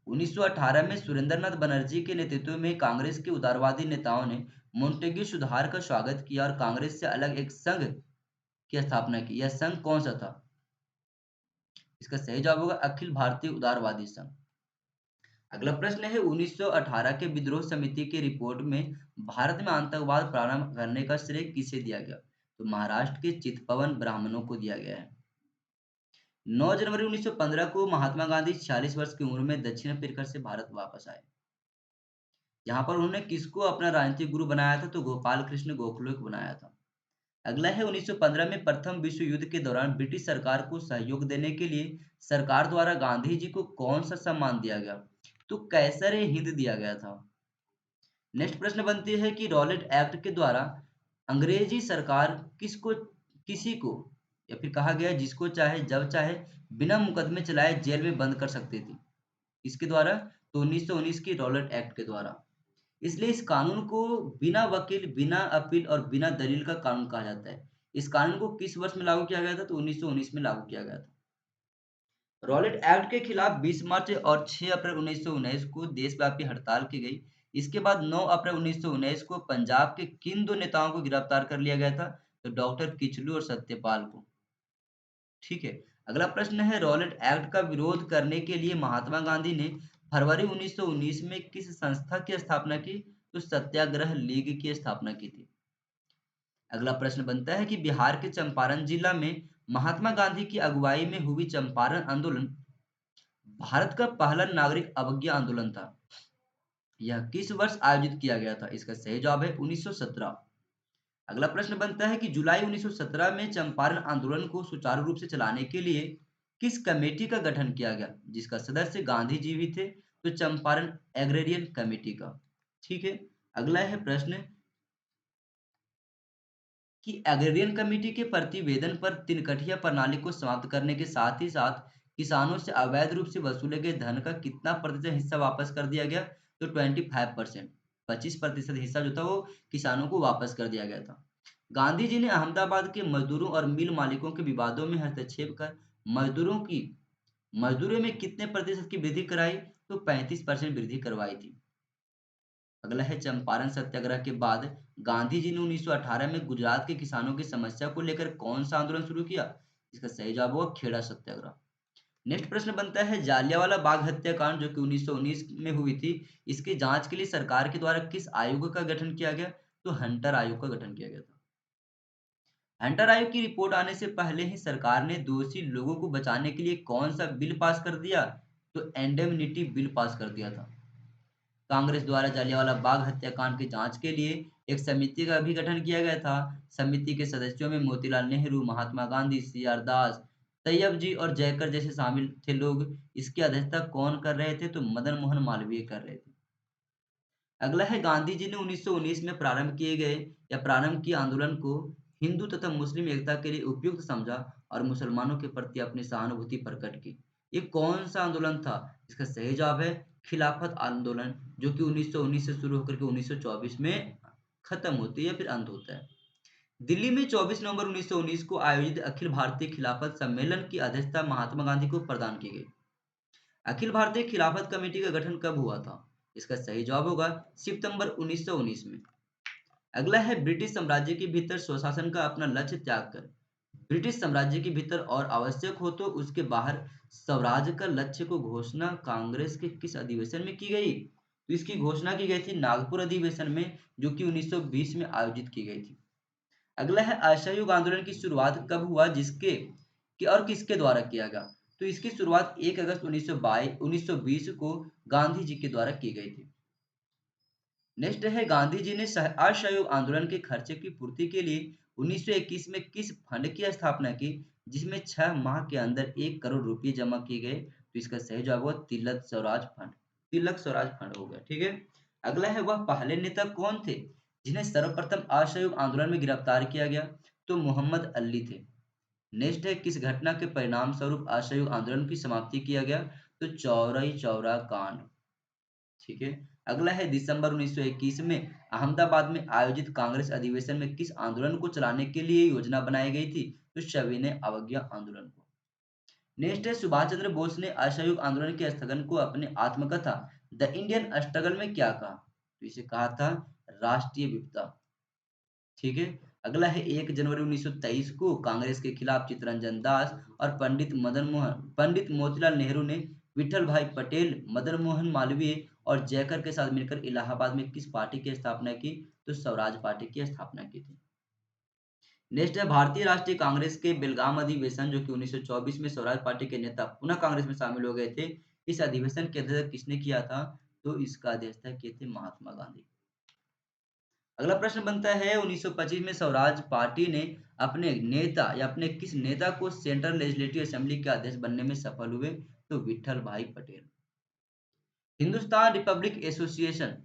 S1: 1918 में सुरेंद्रनाथ बनर्जी के नेतृत्व में कांग्रेस के उदारवादी नेताओं ने मोंटेग्यू सुधार का स्वागत किया और कांग्रेस से अलग एक संघ की स्थापना की। यह संघ कौन सा था? इसका सही जवाब होगा अखिल भारतीय उदारवादी संघ। अगला प्रश्न है 1918 के विद्रोह समिति की रिपोर्ट में भारत में आतंकवाद प्रारंभ करने का श्रेय किसे दिया गया? तो महाराष्ट्र के चितपवन ब्राह्मणों को दिया गया है। 9 जनवरी 1915 को महात्मा गांधी 46 वर्ष की उम्र में दक्षिण अफ्रीका से भारत वापस आए। यहाँ पर उन्होंने किसको अपना राजनीतिक गुरु बनाया था? तो गोपाल कृष्ण गोखले को बनाया था। अगला है 1915 में प्रथम विश्व युद्ध के दौरान ब्रिटिश सरकार को सहयोग देने के लिए सरकार द्वारा गांधी जी को कौन सा सम्मान दिया गया? तो कैसर ए हिंद दिया गया था। नेक्स्ट प्रश्न बनती है कि रॉलेट एक्ट के द्वारा अंग्रेजी सरकार किसको किसी को या फिर कहा गया जिसको चाहे जब चाहे बिना मुकदमे चलाए जेल में बंद कर सकती थी। इसके द्वारा तो 1919 की रॉलेट एक्ट के द्वारा। इसलिए इस कानून को बिना वकील, बिना अपील और बिना दलील का कानून कहा जाता है। इस कानून को किस वर्ष में लागू किया गया था? तो 1919 में लागू किया गया था। रॉलेट एक्ट के खिलाफ 20 मार्च और 6 अप्रैल 1919 को देशव्यापी हड़ताल की गई। इसके बाद 9 अप्रैल 1919 को पंजाब के किन दो नेताओं को गिरफ्तार कर लिया गया था? तो डॉक्टर किचलू और सत्यपाल को। ठीक है। अगला प्रश्न है रॉलेट एक्ट का विरोध करने के लिए महात्मा गांधी ने फरवरी 1919 में किस संस्था की स्थापना की? तो सत्याग्रह लीग की स्थापना की थी। अगला प्रश्न बनता है कि बिहार के चंपारण जिला में महात्मा गांधी की अगुवाई में हुई चंपारण आंदोलन भारत का पहला नागरिक अवज्ञा आंदोलन था। यह किस वर्ष आयोजित किया गया था? इसका सही जवाब है 1917। अगला प्रश्न बनता है कि जुलाई 1917 में चंपारण आंदोलन को सुचारू रूप से चलाने के लिए किस कमेटी का गठन किया गया जिसका सदस्य गांधी जी भी थे? तो चंपारण एग्रेरियन कमेटी का। ठीक है। अगला है प्रश्न कि एग्रेरियन कमेटी के प्रतिवेदन पर तिनकठिया प्रणाली को समाप्त करने के साथ ही साथ किसानों से अवैध रूप से वसूले गए धन का कितना प्रतिशत हिस्सा वापस कर दिया गया? तो 25%। 25% हिस्सा जो था वो किसानों को वापस कर दिया गया था। गांधी जी ने अहमदाबाद के मजदूरों और मिल मालिकों के विवादों में हस्तक्षेप कर मजदूरों की मजदूरी में कितने प्रतिशत की वृद्धि कराई? तो 35% वृद्धि करवाई थी। अगला है चंपारण सत्याग्रह के बाद गांधी जी ने 1918 में गुजरात के किसानों की समस्या को लेकर कौन सा आंदोलन शुरू किया? इसका सही जवाब होगा खेड़ा सत्याग्रह। नेक्स्ट प्रश्न बनता है जालियांवाला बाग हत्याकांड जो कि 1919 में हुई थी, इसकी जांच के लिए सरकार के द्वारा किस आयोग का गठन किया गया? तो हंटर आयोग का गठन किया गया था। हंटर आयोग की रिपोर्ट आने से पहले ही सरकार ने दोषी लोगों को बचाने के लिए कौन सा बिल पास कर दिया? तो एंडेमनिटी बिल पास कर दिया था। कांग्रेस द्वारा जलियांवाला बाग हत्याकांड की जांच के लिए एक समिति का भी गठन किया गया था। समिति के सदस्यों में मोतीलाल नेहरू, महात्मा गांधी, सी आर दास, तैयब जी और जयकर जैसे शामिल थे लोग। इसकी अध्यक्षता कौन कर रहे थे? तो मदन मोहन मालवीय कर रहे थे। अगला है गांधी जी ने 1919 में प्रारंभ किए आंदोलन को हिंदू तथा मुस्लिम एकता के लिए उपयुक्त समझा और मुसलमानों के प्रति अपनी सहानुभूति प्रकट की। ये कौन सा आंदोलन था? इसका सही जवाब है खिलाफत आंदोलन जो कि 1919 से शुरू होकर के 1924 में खत्म होती है या फिर अंत होता है। दिल्ली में 24 नवंबर 1919 को आयोजित अखिल भारतीय खिलाफत सम्मेलन की अध्यक्षता महात्मा गांधी को प्रदान की गई। अखिल भारतीय खिलाफत कमेटी का गठन कब हुआ था? इसका सही जवाब होगा सितंबर 1919 में। अगला है ब्रिटिश साम्राज्य के भीतर स्वशासन का अपना लक्ष्य त्याग कर ब्रिटिश साम्राज्य के भीतर और आवश्यक हो तो उसके बाहर स्वराज का लक्ष्य को घोषणा कांग्रेस के किस अधिवेशन में की गई? तो इसकी घोषणा की गई थी नागपुर अधिवेशन में, जो कि 1920 में आयोजित की गई थी। अगला है असहयोग आंदोलन की शुरुआत कब हुआ, जिसके कि और किसके द्वारा किया गया? तो इसकी शुरुआत 1 अगस्त 1920 को गांधी जी के द्वारा की गई थी। नेक्स्ट है गांधी जी ने असहयोग आंदोलन के खर्चे की पूर्ति के लिए 1921 में किस फंड की स्थापना की, जिसमें 6 माह के अंदर 1 करोड़ रुपए जमा किए गए? तो इसका सही जवाब हुआ तिलक स्वराज फंड। तिलक स्वराज फंड हो गया, ठीक है। अगला है वह पहले नेता कौन थे जिन्हें सर्वप्रथम असहयोग आंदोलन में गिरफ्तार किया गया? तो मोहम्मद अली थे। नेक्स्ट है किस घटना के परिणाम स्वरूप असहयोग आंदोलन की समाप्ति किया गया? तो चौरी चौरा कांड, ठीक है। अगला है दिसंबर 1921 में अहमदाबाद में आयोजित कांग्रेस अधिवेशन में किस आंदोलन को चलाने के लिए योजना बनाई गई थी? तो सविनय अवज्ञा आंदोलन को। नेक्स्ट है सुभाष चंद्र बोस ने असहयोग आंदोलन के स्थगन को अपने आत्मकथा द इंडियन स्ट्रगल में क्या कहा? तो इसे कहा था राष्ट्रीय विपदा, ठीक है। अगला है 1 जनवरी 1923 को कांग्रेस के खिलाफ चित्तरंजन दास और पंडित मोतीलाल नेहरू ने विठल भाई पटेल, मदन मोहन मालवीय और जयकर के साथ मिलकर इलाहाबाद में किस पार्टी की स्थापना की? तो स्वराज पार्टी की स्थापना की थी। नेक्स्ट है भारतीय राष्ट्रीय कांग्रेस के बेलगाम अधिवेशन, जो कि 1924 में स्वराज पार्टी के नेता पुनः कांग्रेस में शामिल हो गए थे। इस अधिवेशन की अध्यक्षता किसने किया था? तो इसका अध्यक्षता किए थे महात्मा गांधी। अगला प्रश्न बनता है 1925 में स्वराज पार्टी ने अपने नेता या अपने किस नेता को सेंट्रल लेजिस्लेटिव असेंबली के अध्यक्ष बनने में सफल हुए? तो विठल भाई Patel. Hindustan Republic association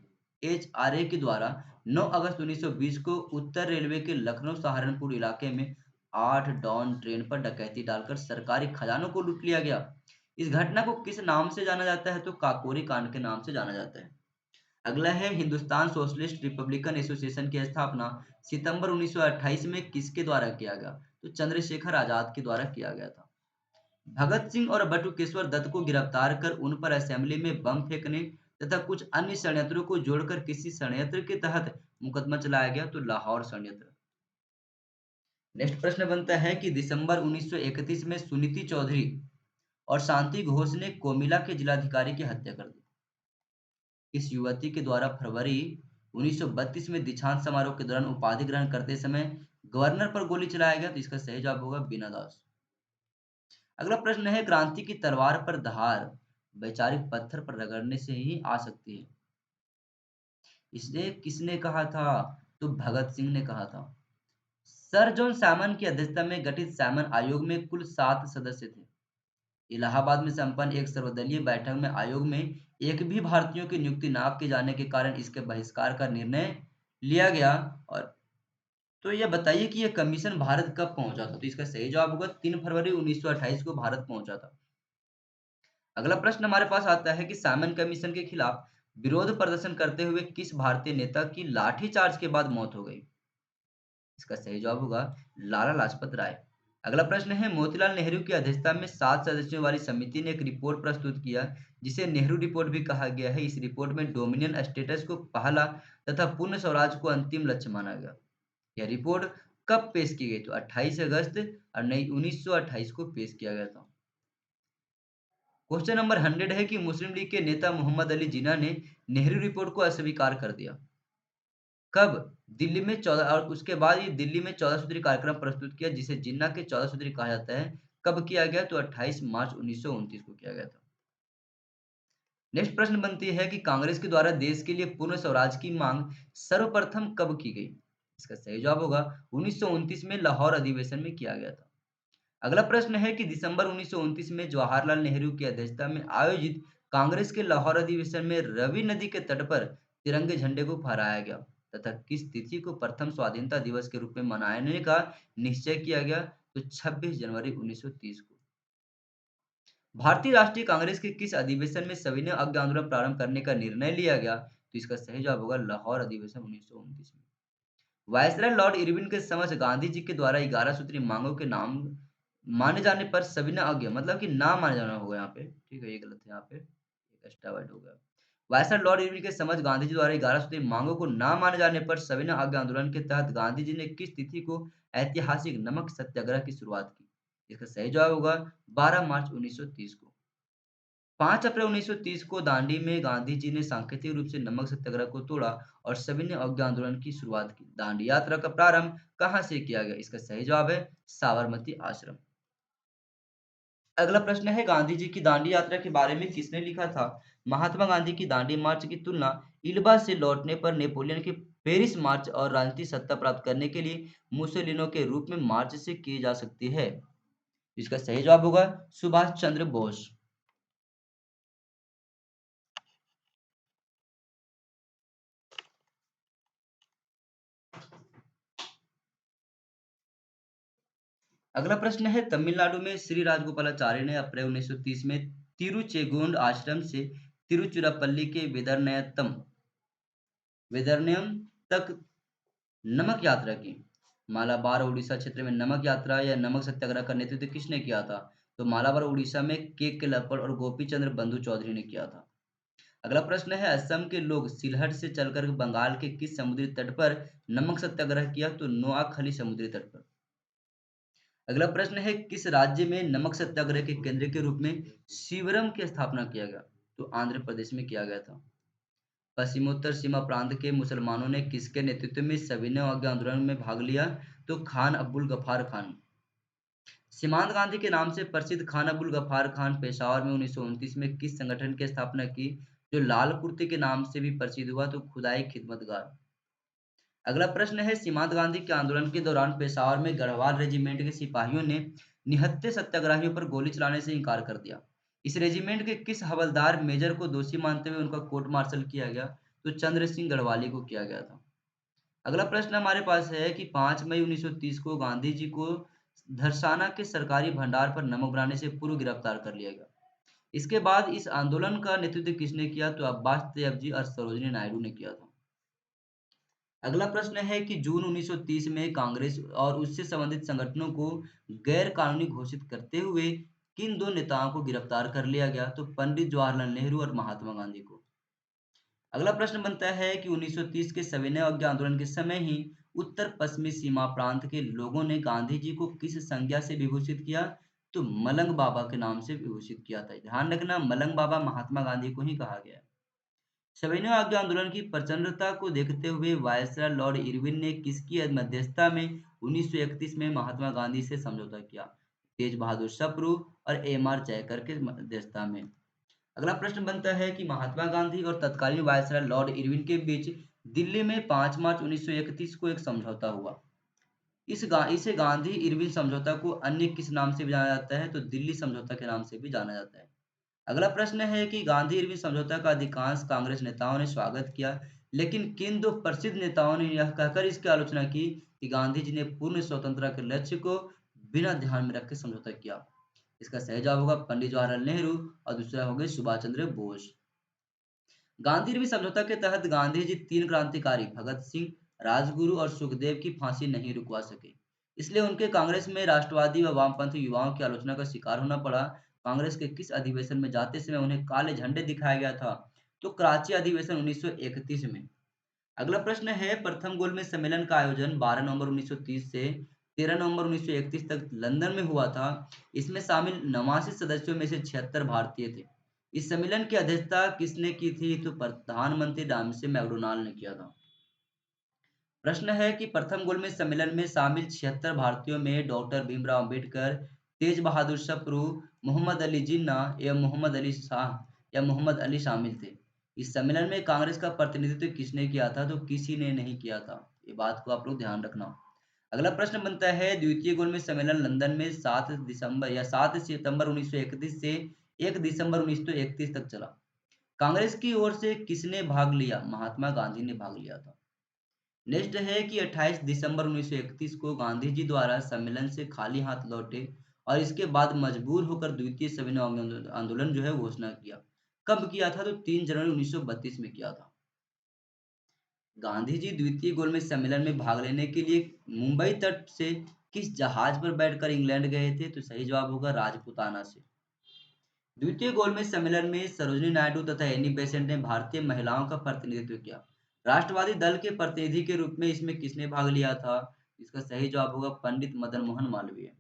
S1: HRA के द्वारा 9 अगस्त 1920 को उत्तर रेलवे के लखनऊ सहारनपुर इलाके में 8 डॉन ट्रेन पर डकैती डालकर सरकारी खजानों को लूट लिया गया। इस घटना को किस नाम से जाना जाता है? तो काकोरी कांड के नाम से जाना जाता है। अगला है हिंदुस्तान सोशलिस्ट रिपब्लिकन एसोसिएशन की स्थापना सितंबर 1928 में किसके द्वारा किया गया? तो चंद्रशेखर आजाद के द्वारा किया गया था। भगत सिंह और बटुकेश्वर दत्त को गिरफ्तार कर उन पर असेंबली में बम फेंकने तथा कुछ अन्य षड्यंत्रों को जोड़कर किसी षड्यंत्र के तहत मुकदमा चलाया गया? तो लाहौर षड्यंत्र। नेक्स्ट प्रश्न बनता है कि दिसंबर 1931 में सुनीति चौधरी और शांति घोष ने कोमिला के जिलाधिकारी की हत्या कर दी। इस युवती के द्वारा फरवरी 1932 में दीक्षांत समारोह के दौरान उपाधि ग्रहण करते समय गवर्नर पर गोली चलाया गया। तो इसका सही जवाब होगा बीना दास। अगला प्रश्न है क्रांति की तलवार पर धार वैचारिक पत्थर पर रगड़ने से ही आ सकती है, इसे किसने कहा था? तो भगत सिंह ने कहा था। सर जॉन सैमन की अध्यक्षता में गठित सैमन आयोग में कुल 7 सदस्य थे। इलाहाबाद में संपन्न एक सर्वदलीय बैठक में आयोग में एक भी भारतीयों की नियुक्ति ना किए जाने के कारण इसके बहिष्कार का निर्णय लिया गया। और तो यह बताइए कि यह कमीशन भारत कब पहुंचा था? तो इसका सही जवाब होगा 3 फरवरी 1928 को भारत पहुंचा था। अगला प्रश्न हमारे पास आता है कि साइमन कमीशन के खिलाफ विरोध प्रदर्शन करते हुए किस भारतीय नेता की लाठीचार्ज के बाद मौत हो गई? इसका सही जवाब होगा लाला लाजपत राय। अगला प्रश्न है मोतीलाल नेहरू की अध्यक्षता में 7 सदस्यों वाली समिति ने एक रिपोर्ट प्रस्तुत किया जिसे नेहरू रिपोर्ट भी कहा गया है। इस रिपोर्ट में डोमिनियन स्टेटस को पहला तथा पूर्ण स्वराज को अंतिम लक्ष्य माना गया। यह रिपोर्ट कब पेश की गई? तो 28 अगस्त और नई 1928 को पेश किया गया था। क्वेश्चन नंबर 100 है कि मुस्लिम लीग के नेता मोहम्मद अली जिन्ना ने नेहरू रिपोर्ट को अस्वीकार कर दिया। कब? दिल्ली में 14 और उसके बाद ये दिल्ली में 14 सूत्री कार्यक्रम प्रस्तुत किया जिसे जिन्ना के 14 सूत्री कहा जाता है। कब किया गया? तो 28 मार्च 1929 को किया गया था। नेक्स्ट प्रश्न बनती है कि कांग्रेस के द्वारा देश के लिए पूर्ण स्वराज की मांग सर्वप्रथम कब की गई? इसका सही जवाब होगा 1929 में लाहौर अधिवेशन में किया गया था। अगला प्रश्न है कि दिसंबर 1929 में जवाहरलाल नेहरू की अध्यक्षता में आयोजित कांग्रेस के लाहौर अधिवेशन में रवि नदी के तट पर तिरंगे झंडे को फहराया गया तथा किस तिथि को प्रथम स्वाधीनता दिवस के रूप में मनाने का निश्चय किया गया? तो 26 जनवरी 1930 को। भारतीय राष्ट्रीय कांग्रेस के किस अधिवेशन में सविनय अवज्ञा आंदोलन प्रारंभ करने का निर्णय लिया गया? तो इसका सही जवाब होगा लाहौर अधिवेशन 1929 में। वायसराय लॉर्ड इरविन के समक्ष गांधी जी के द्वारा 11 सूत्री मांगों के नाम माने जाने पर सविनय अवज्ञा मतलब कि ना माने जाना होगा यहाँ पे, ठीक है, ये गलत है, यहाँ पे एक एक्स्ट्रा वर्ड हो गया। वायसराय लॉर्ड इरविन के समझ गांधी जी द्वारा 11 सूत्री मांगों को ना माने जाने पर सविनय अवज्ञा आंदोलन के तहत गांधी जी ने किस तिथि को ऐतिहासिक नमक सत्याग्रह की शुरुआत की? इसका सही जवाब होगा 12 मार्च 1930 को। 5 अप्रैल 1930 को दांडी में गांधी जी ने सांकेतिक रूप से नमक सत्याग्रह को तोड़ा और सविनय अवज्ञा आंदोलन की शुरुआत की। दांडी यात्रा का प्रारंभ कहाँ से किया गया? इसका सही जवाब है साबरमती आश्रम। अगला प्रश्न है गांधी जी की दांडी यात्रा के बारे में किसने लिखा था? महात्मा गांधी की दांडी मार्च की तुलना इल्बा से लौटने पर नेपोलियन के पेरिस मार्च और राजनीतिक सत्ता प्राप्त करने के लिए मुसोलिनो के रूप में मार्च से की जा सकती है। इसका सही जवाब होगा सुभाष चंद्र बोस। अगला प्रश्न है तमिलनाडु में श्री राजगोपालाचारी ने अप्रैल 1930 में तिरुचेगोंड आश्रम से तिरुचिरापल्ली के वेदरण्यम तक नमक यात्रा की। मालाबार उड़ीसा क्षेत्र में नमक यात्रा या नमक सत्याग्रह का नेतृत्व किसने किया था? तो मालाबार उड़ीसा में के लपड़ और गोपी चंद्र बंधु चौधरी ने किया था। अगला प्रश्न है असम के लोग सिलहट से चलकर बंगाल के किस समुद्री तट पर नमक सत्याग्रह किया? तो नोआखली समुद्री तट पर। अगला प्रश्न है किस राज्य में नमक सत्याग्रह के केंद्र के रूप में शिवरम की स्थापना किया गया? तो आंध्र प्रदेश में किया गया था। पश्चिमोत्तर सीमा प्रांत के मुसलमानों ने किसके नेतृत्व में सविनय अवज्ञा आंदोलन में भाग लिया? तो खान अब्दुल गफार खान। सीमांत गांधी के नाम से प्रसिद्ध खान अब्दुल गफार खान पेशावर में 1929 में किस संगठन की स्थापना की जो लाल कुर्ते के नाम से भी प्रसिद्ध हुआ? तो खुदाई खिदमतगार। अगला प्रश्न है सीमांत गांधी के आंदोलन के दौरान पेशावर में गढ़वाल रेजिमेंट के सिपाहियों ने निहत्थे सत्याग्रहियों पर गोली चलाने से इंकार कर दिया। इस रेजिमेंट के किस हवलदार मेजर को दोषी मानते हुए उनका कोर्ट मार्शल किया गया? तो चंद्र सिंह गढ़वाली को किया गया था। अगला प्रश्न हमारे पास है कि 5 मई 1930 को गांधी जी को धरसाना के सरकारी भंडार पर नमक बनाने से पूर्व गिरफ्तार कर लिया गया। इसके बाद इस आंदोलन का नेतृत्व किसने किया? तो अब्बास तैयब जी और सरोजिनी नायडू ने किया था। अगला प्रश्न है कि जून 1930 में कांग्रेस और उससे संबंधित संगठनों को गैर कानूनी घोषित करते हुए किन दो नेताओं को गिरफ्तार कर लिया गया? तो पंडित जवाहरलाल नेहरू और महात्मा गांधी को। अगला प्रश्न बनता है कि 1930 के सविनय अवज्ञा आंदोलन के समय ही उत्तर पश्चिमी सीमा प्रांत के लोगों ने गांधी जी को किस संज्ञा से विभूषित किया? तो मलंग बाबा के नाम से विभूषित किया था। ध्यान रखना मलंग बाबा महात्मा गांधी को ही कहा गया है। सविनय अवज्ञा आंदोलन की प्रचंडता को देखते हुए वायसराय लॉर्ड इरविन ने किसकी मध्यस्थता में 1931 में महात्मा गांधी से समझौता किया? तेज बहादुर सप्रू और एम आर जयकर के मध्यस्थता में। अगला प्रश्न बनता है कि महात्मा गांधी और तत्कालीन वायसराय लॉर्ड इरविन के बीच दिल्ली में 5 मार्च 1931 को एक समझौता हुआ। इसे गांधी इरविन समझौता को अन्य किस नाम से भी जाना जाता है? तो दिल्ली समझौता के नाम से भी जाना जाता है। अगला प्रश्न है कि गांधी इरविन समझौता का अधिकांश कांग्रेस नेताओं ने स्वागत किया, लेकिन किन दो प्रसिद्ध नेताओं ने यह कहकर इसकी आलोचना की कि गांधी जी ने पूर्ण स्वतंत्रता के लक्ष्य को बिना ध्यान में रखे समझौता किया? इसका सही जवाब होगा पंडित जवाहरलाल नेहरू और दूसरा हो गया सुभाष चंद्र बोस। गांधी इरविन समझौता के तहत गांधी जी तीन क्रांतिकारी भगत सिंह, राजगुरु और सुखदेव की फांसी नहीं रुकवा सके। इसलिए उनके कांग्रेस में राष्ट्रवादी व वामपंथी युवाओं की आलोचना का शिकार होना पड़ा। कांग्रेस के किस अधिवेशन में जाते समय उन्हें काले झंडे दिखाया गया था? तो कराची अधिवेशन 1931 में। अगला प्रश्न है प्रथम गोलमेज सम्मेलन का आयोजन 12 नवंबर 1930 से 13 नवंबर 1931 तक लंदन में हुआ था। इसमें शामिल 89 सदस्यों में से 76 भारतीय थे। इस सम्मेलन की अध्यक्षता किसने की थी? तो प्रधानमंत्री रामसे मैकडोनाल्ड ने किया था। प्रश्न है कि प्रथम गोलमेज सम्मेलन में शामिल 76 भारतीयों में डॉक्टर भीमराव अंबेडकर, तेज बहादुर सप्रू, मोहम्मद अली जिन्ना या मोहम्मद अली शाह या मोहम्मद अली शामिल थे। इस सम्मेलन में कांग्रेस का प्रतिनिधित्व किसने किया था? तो किसी ने नहीं किया था। ये बात को आप लोग ध्यान रखना। अगला प्रश्न बनता है द्वितीय गोलमेज सम्मेलन लंदन में 7 दिसंबर या 7 सितंबर 1931 से 1 दिसंबर 1931 तक चला। कांग्रेस की ओर से किसने भाग लिया? महात्मा गांधी ने भाग लिया था। नेक्स्ट है कि 28 दिसंबर 1931 को गांधी जी द्वारा सम्मेलन से खाली हाथ लौटे और इसके बाद मजबूर होकर द्वितीय सविनय आंदोलन जो है घोषणा किया। कब किया था? तो 3 जनवरी 1932 में किया था। गांधी जी द्वितीय गोलमेज सम्मेलन में भाग लेने के लिए मुंबई तट से किस जहाज पर बैठकर इंग्लैंड गए थे? तो सही जवाब होगा राजपुताना से। द्वितीय गोलमेज सम्मेलन में सरोजिनी नायडू तथा एनी बेसेंट ने भारतीय महिलाओं का प्रतिनिधित्व किया। राष्ट्रवादी दल के प्रतिनिधि के रूप में इसमें किसने भाग लिया था? इसका सही जवाब होगा पंडित मदन मोहन मालवीय।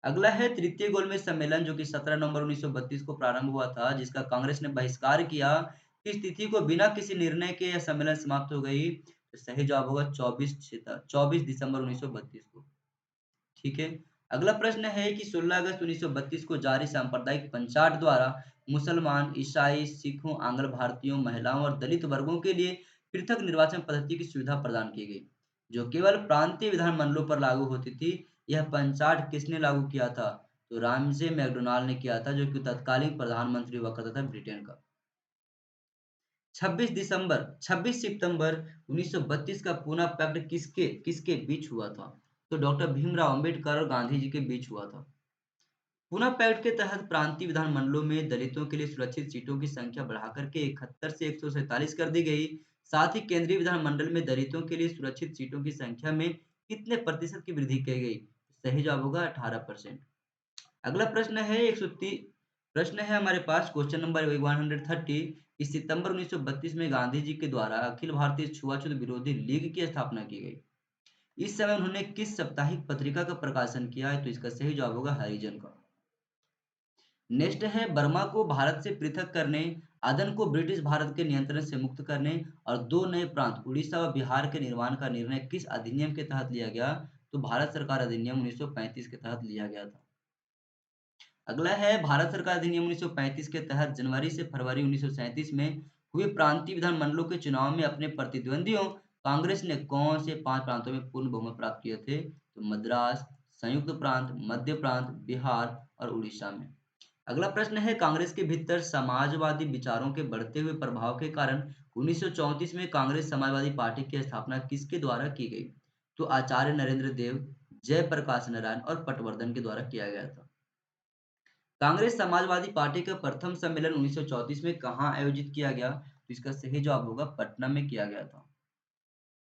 S1: अगला है तृतीय गोलमेज सम्मेलन, जो कि 17 नवंबर 1932 को प्रारंभ हुआ था, जिसका कांग्रेस ने बहिष्कार किया। इस तिथि को बिना किसी निर्णय के यह सम्मेलन समाप्त हो गई। तो सही जवाब होगा 24 दिसंबर 1932 को। ठीक है। अगला प्रश्न है कि 16 अगस्त 1932 को जारी सांप्रदायिक पंचाट द्वारा मुसलमान, ईसाई, सिखों, आंग्ल भारतीयों, महिलाओं और दलित वर्गों के लिए पृथक निर्वाचन पद्धति की सुविधा प्रदान की गई, जो केवल प्रांतीय विधानमंडलों पर लागू होती थी। यह पंचाट किसने लागू किया था? तो रामजे मैकडोनाल्ड ने किया था, जो कि तत्कालीन प्रधानमंत्री हुआ करता था ब्रिटेन का। 26 सितंबर 1932 का पूना पैक्ट किसके किसके बीच हुआ था? तो डॉक्टर भीमराव अंबेडकर और गांधी जी के बीच हुआ था। पूना पैक्ट के तहत प्रांतीय विधानमंडलों में दलितों के लिए सुरक्षित सीटों की संख्या बढ़ाकर के 71 से 147 कर दी गई। साथ ही केंद्रीय विधानमंडल में दलितों के लिए सुरक्षित सीटों की संख्या में कितने प्रतिशत की वृद्धि की गई? सही जवाब होगा 18%। अगला प्रश्न है हमारे पास, क्वेश्चन नंबर 130। इस सितंबर 1932 में गांधी जी के द्वारा अखिल भारतीय छुआछूत विरोधी लीग की स्थापना की गई। इस समय उन्होंने किस साप्ताहिक पत्रिका का प्रकाशन किया है? तो इसका सही जवाब होगा हरिजन का। नेक्स्ट है, बर्मा को भारत से पृथक करने, अदन को ब्रिटिश भारत के नियंत्रण से मुक्त करने और दो नए प्रांत उड़ीसा व बिहार के निर्माण का निर्णय किस अधिनियम के तहत लिया गया? तो भारत सरकार अधिनियम 1935 के तहत लिया गया था। अगला है, भारत सरकार अधिनियम 1935 के तहत जनवरी से फरवरी 1937 में हुए प्रांतीय विधानमंडलों के चुनाव में अपने प्रतिद्वंदियों कांग्रेस ने कौन से 5 प्रांतों में पूर्ण बहुमत प्राप्त किए थे? तो मद्रास, संयुक्त प्रांत, मध्य प्रांत, बिहार और उड़ीसा में। अगला प्रश्न है, कांग्रेस के भीतर समाजवादी विचारों के बढ़ते हुए प्रभाव के कारण 1934 में कांग्रेस समाजवादी पार्टी की स्थापना किसके द्वारा की गई? तो आचार्य नरेंद्र देव, जयप्रकाश नारायण और पटवर्धन के द्वारा किया गया था। कांग्रेस समाजवादी पार्टी का प्रथम सम्मेलन 1934 में कहाँ आयोजित किया गया? तो इसका सही जवाब होगा पटना में किया गया था।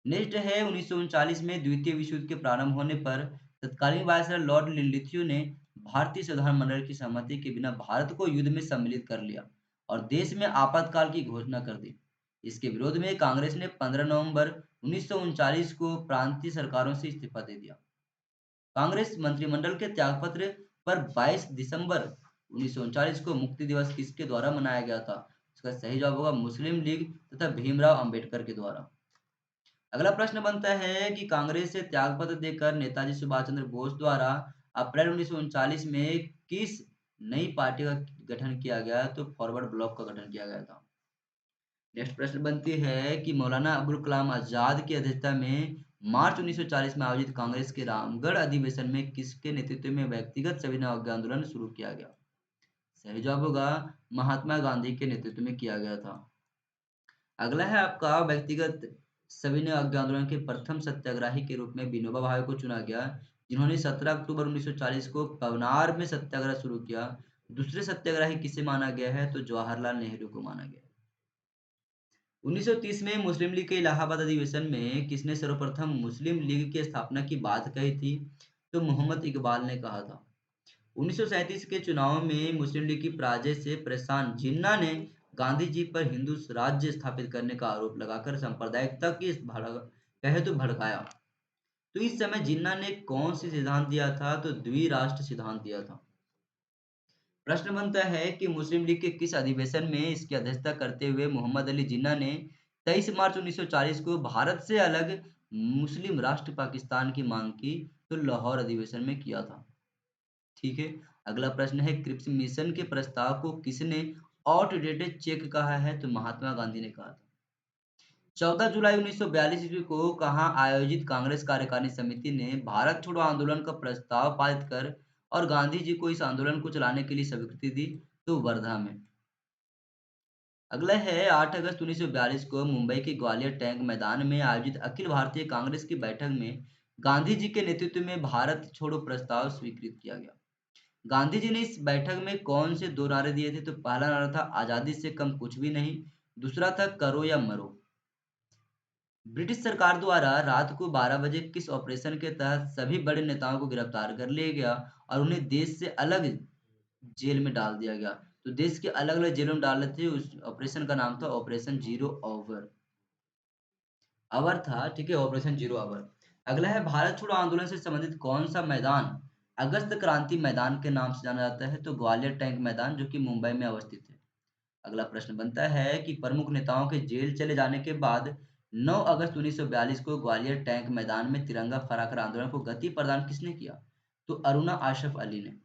S1: नेक्स्ट है, 1939 में द्वितीय विश्व युद्ध के प्रारंभ होने पर तत्कालीन वायसराय लॉर्ड लिलिथ्यू ने भारतीय संविधान मंडल की सहमति के बिना भारत को युद्ध में सम्मिलित कर लिया और देश में आपातकाल की घोषणा कर दी। इसके विरोध में कांग्रेस ने 15 नवंबर 1939 को प्रांतीय सरकारों से इस्तीफा दे दिया। कांग्रेस मंत्रिमंडल के त्यागपत्र पर 22 दिसंबर 1939 को मुक्ति दिवस किसके द्वारा मनाया गया था? इसका सही जवाब होगा मुस्लिम लीग तथा भीमराव अंबेडकर के द्वारा। अगला प्रश्न बनता है कि कांग्रेस से त्यागपत्र देकर नेताजी सुभाष चंद्र बोस द्वारा अप्रैल 1939 में किस नई पार्टी का गठन किया गया? तो फॉरवर्ड ब्लॉक का गठन किया गया था। नेक्स्ट प्रश्न बनती है कि मौलाना अबुल कलाम आजाद की अध्यक्षता में मार्च 1940 में आयोजित कांग्रेस के रामगढ़ अधिवेशन में किसके नेतृत्व में व्यक्तिगत सविनय अवज्ञा आंदोलन शुरू किया गया? सही जवाब होगा महात्मा गांधी के नेतृत्व में किया गया था। अगला है आपका, व्यक्तिगत सविनय अवज्ञा आंदोलन के प्रथम सत्याग्रही के रूप में विनोबा भावे को चुना गया, जिन्होंने 17 अक्टूबर 1940 को पवनार में सत्याग्रह शुरू किया। दूसरे सत्याग्रही किसे माना गया है? तो जवाहरलाल नेहरू को माना गया। 1930 में मुस्लिम लीग के इलाहाबाद अधिवेशन में किसने सर्वप्रथम मुस्लिम लीग की स्थापना की बात कही थी? तो मोहम्मद इकबाल ने कहा था। 1937 के चुनाव में मुस्लिम लीग की पराजय से परेशान जिन्ना ने गांधी जी पर हिंदू राज्य स्थापित करने का आरोप लगाकर सांप्रदायिकता की कहे तो भड़काया। तो इस समय जिन्ना ने कौन सी सिद्धांत दिया था? तो द्विराष्ट्र सिद्धांत दिया था। प्रश्न बनता है कि मुस्लिम लीग के किस अधिवेशन में इसकी अध्यक्षता करते हुए मोहम्मद अली जिन्ना ने 23 मार्च 1940 को भारत से अलग मुस्लिम राष्ट्र पाकिस्तान की मांग की? तो लाहौर अधिवेशन में किया था। ठीक है। अगला प्रश्न है, क्रिप्स मिशन के प्रस्ताव को किसने आउटडेटेड चेक कहा है? तो महात्मा गांधी ने कहा था। 14 जुलाई 1942 ईस्वी को कहाँ आयोजित कांग्रेस कार्यकारिणी समिति ने भारत छोड़ो आंदोलन का प्रस्ताव पारित कर और गांधी जी को इस आंदोलन को चलाने के लिए स्वीकृति दी? तो वर्धा में। अगला है, 8 अगस्त 1942 को मुंबई के ग्वालियर टैंक मैदान में आयोजित अखिल भारतीय कांग्रेस की बैठक में गांधी जी के नेतृत्व में भारत छोड़ो प्रस्ताव स्वीकृत किया गया। गांधी जी ने इस बैठक में कौन से दो नारे दिए थे? तो पहला नारा था आजादी से कम कुछ भी नहीं, दूसरा था करो या मरो। ब्रिटिश सरकार द्वारा रात को 12 बजे किस ऑपरेशन के तहत सभी बड़े नेताओं को गिरफ्तार कर लिया गया और उन्हें देश से अलग जेल में डाल दिया गया। तो देश के अलग-अलग जेलों में डाले थे, उस ऑपरेशन का नाम था ऑपरेशन ज़ीरो ऑवर। अवर था, ठीक है? ऑपरेशन ज़ीरो अवर। अगला है भारत छोड़ो आंदोलन से संबंधित कौन-सा मैदान अगस्त क्रांति मैदान के नाम से जाना जाता है? तो ग्वालियर टैंक मैदान जो कि मुंबई में अवस्थित है। अगला प्रश्न बनता है कि प्रमुख नेताओं के जेल चले जाने के बाद 9 अगस्त 1942 को ग्वालियर टैंक मैदान में तिरंगा फहराकर आंदोलन को गति प्रदान किसने किया? तो अरुणा आशफ अली ने।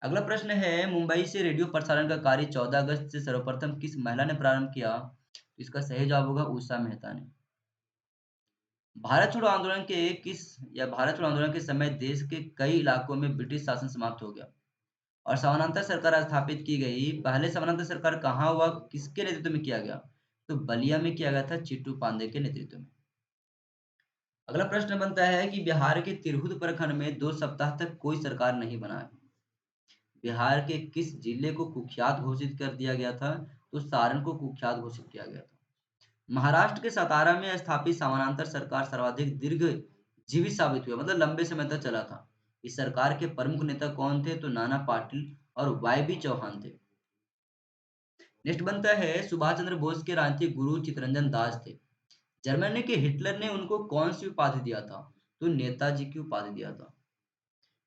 S1: अगला प्रश्न है मुंबई से रेडियो प्रसारण का कार्य 14 अगस्त से सर्वप्रथम किस महिला ने प्रारंभ किया? तो इसका सही जवाब होगा उषा मेहता ने। भारत छोड़ो आंदोलन के समय देश के कई इलाकों में ब्रिटिश शासन समाप्त हो गया और समानांतर सरकार स्थापित की गई। पहले समानांतर सरकार कहाँ हुआ, किसके नेतृत्व में किया गया? तो बलिया में किया गया था, चिट्टू पांडे के नेतृत्व में। अगला प्रश्न बनता है कि बिहार के तिरहुत प्रखंड में 2 सप्ताह तक कोई सरकार नहीं बना है। बिहार के किस जिले को कुख्यात घोषित कर दिया गया था? तो सारण को कुख्यात घोषित किया गया था। महाराष्ट्र के सातारा में स्थापित समानांतर सरकार सर्वाधिक दीर्घजीवी साबित हुआ, मतलब लंबे समय तक चला था। इस सरकार के प्रमुख नेता कौन थे? तो नाना पाटिल और वाई बी चौहान थे। नेक्स्ट बनता है सुभाष चंद्र बोस के राजनीतिक गुरु चित्तरंजन दास थे। जर्मनी के हिटलर ने उनको कौन सी उपाधि दिया था? तो नेताजी की उपाधि दिया था।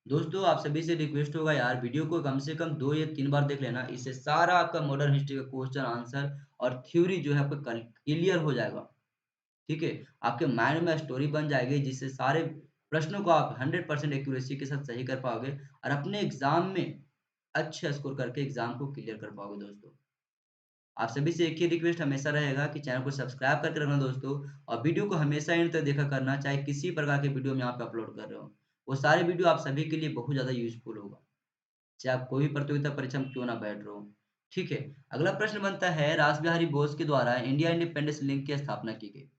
S1: दोस्तों आप सभी से रिक्वेस्ट होगा यार, वीडियो को कम से कम 2 या 3 बार देख लेना। इससे सारा आपका मॉडर्न हिस्ट्री का क्वेश्चन आंसर और थ्योरी जो है आपका क्लियर हो जाएगा। ठीक है? आपके माइंड में स्टोरी बन जाएगी जिससे सारे प्रश्नों को आप 100% एक्यूरेसी के साथ सही कर पाओगे और अपने एग्जाम में अच्छे स्कोर करके एग्जाम को क्लियर कर पाओगे दोस्तों। आप सभी से एक ही रिक्वेस्ट हमेशा रहेगा कि चैनल को सब्सक्राइब करके रखना दोस्तों, और वीडियो को हमेशा एंड तक देखा करना, चाहे किसी प्रकार के वीडियो मैं यहाँ पे अपलोड कर रहा हूँ। वो सारे वीडियो आप सभी के लिए बहुत ज़्यादा यूज़फुल होगा, चाहे आप कोई भी प्रतियोगिता परीक्षा में क्यों ना बैठ रहे हो। ठीक है? अगला प्रश्न बनता है रास बिहारी बोस के द्वारा इंडिया इंडिपेंडेंस लिंक की स्थापना की गई।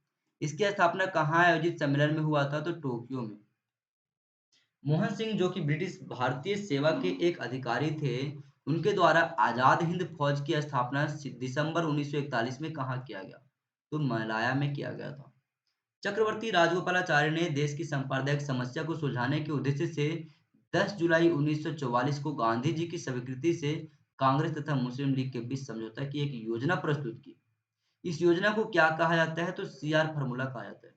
S1: इसकी स्थापना कहाँ आयोजित सम्मेलन में हुआ था? तो टोक्यो में। मोहन सिंह जो कि ब्रिटिश भारतीय सेवा के एक अधिकारी थे, उनके द्वारा आजाद हिंद फौज की स्थापना दिसंबर 1941 में कहाँ किया गया? तो मलाया में किया गया था। चक्रवर्ती राजगोपालाचारी ने देश की सांप्रदायिक समस्या को सुलझाने के उद्देश्य से 10 जुलाई 1944 को गांधी जी की स्वीकृति से कांग्रेस तथा मुस्लिम लीग के बीच समझौता की एक योजना प्रस्तुत की। इस योजना को क्या कहा जाता है? तो सीआर फार्मूला कहा जाता है।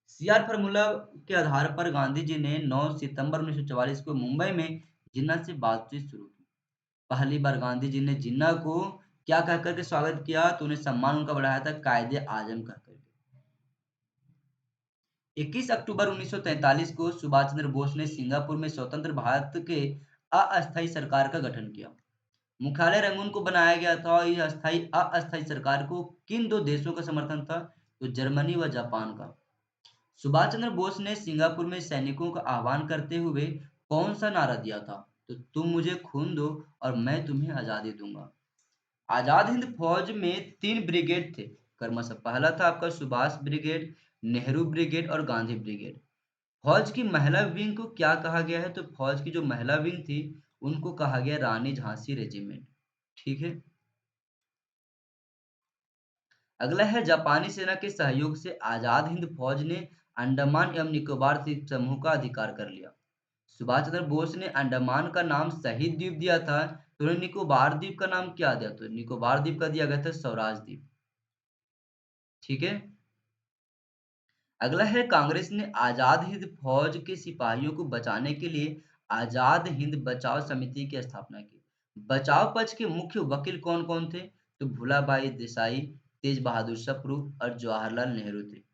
S1: सीआर फार्मूला के आधार पर गांधी जी ने 9 सितंबर 1944 को मुंबई में जिन्ना से बातचीत शुरू की। पहली बार गांधी जी ने जिन्ना को क्या कह कर के स्वागत किया? तो उन्हें सम्मान उनका बढ़ाया था कायदे आजम कह कर के। 21 अक्टूबर 1943 को सुभाष चंद्र बोस ने सिंगापुर में स्वतंत्र भारत के अस्थायी सरकार का गठन किया। मुख्यालय रंगून को बनाया गया था और इस अस्थायी सरकार को किन दो देशों का समर्थन था? तो जर्मनी व जापान का। सुभाष चंद्र बोस ने सिंगापुर में सैनिकों का आह्वान करते हुए कौन सा नारा दिया था? तो तुम मुझे खून दो और मैं तुम्हें आजादी दूंगा। आजाद हिंद फौज में 3 ब्रिगेड थे क्रमशः। पहला था आपका सुभाष ब्रिगेड, नेहरू ब्रिगेड और गांधी ब्रिगेड। फौज की महिला विंग को क्या कहा गया है? तो फौज की जो महिला विंग थी उनको कहा गया रानी झांसी रेजिमेंट। ठीक है? अगला है जापानी सेना के सहयोग से आजाद हिंद फौज ने अंडमान एवं निकोबार द्वीप समूह का अधिकार कर लिया। सुभाष चंद्र बोस ने अंडमान का नाम शहीद द्वीप दिया था, तो उन्हें निकोबार द्वीप का नाम क्या दिया? तो निकोबार द्वीप का दिया गया था स्वराज द्वीप। ठीक है? अगला है कांग्रेस ने आजाद हिंद फौज के सिपाहियों को बचाने के लिए आजाद हिंद बचाव समिति की स्थापना की। बचाव पक्ष के मुख्य वकील कौन कौन थे? तो भूलाबाई देसाई, तेज बहादुर सप्रू और जवाहरलाल नेहरू थे।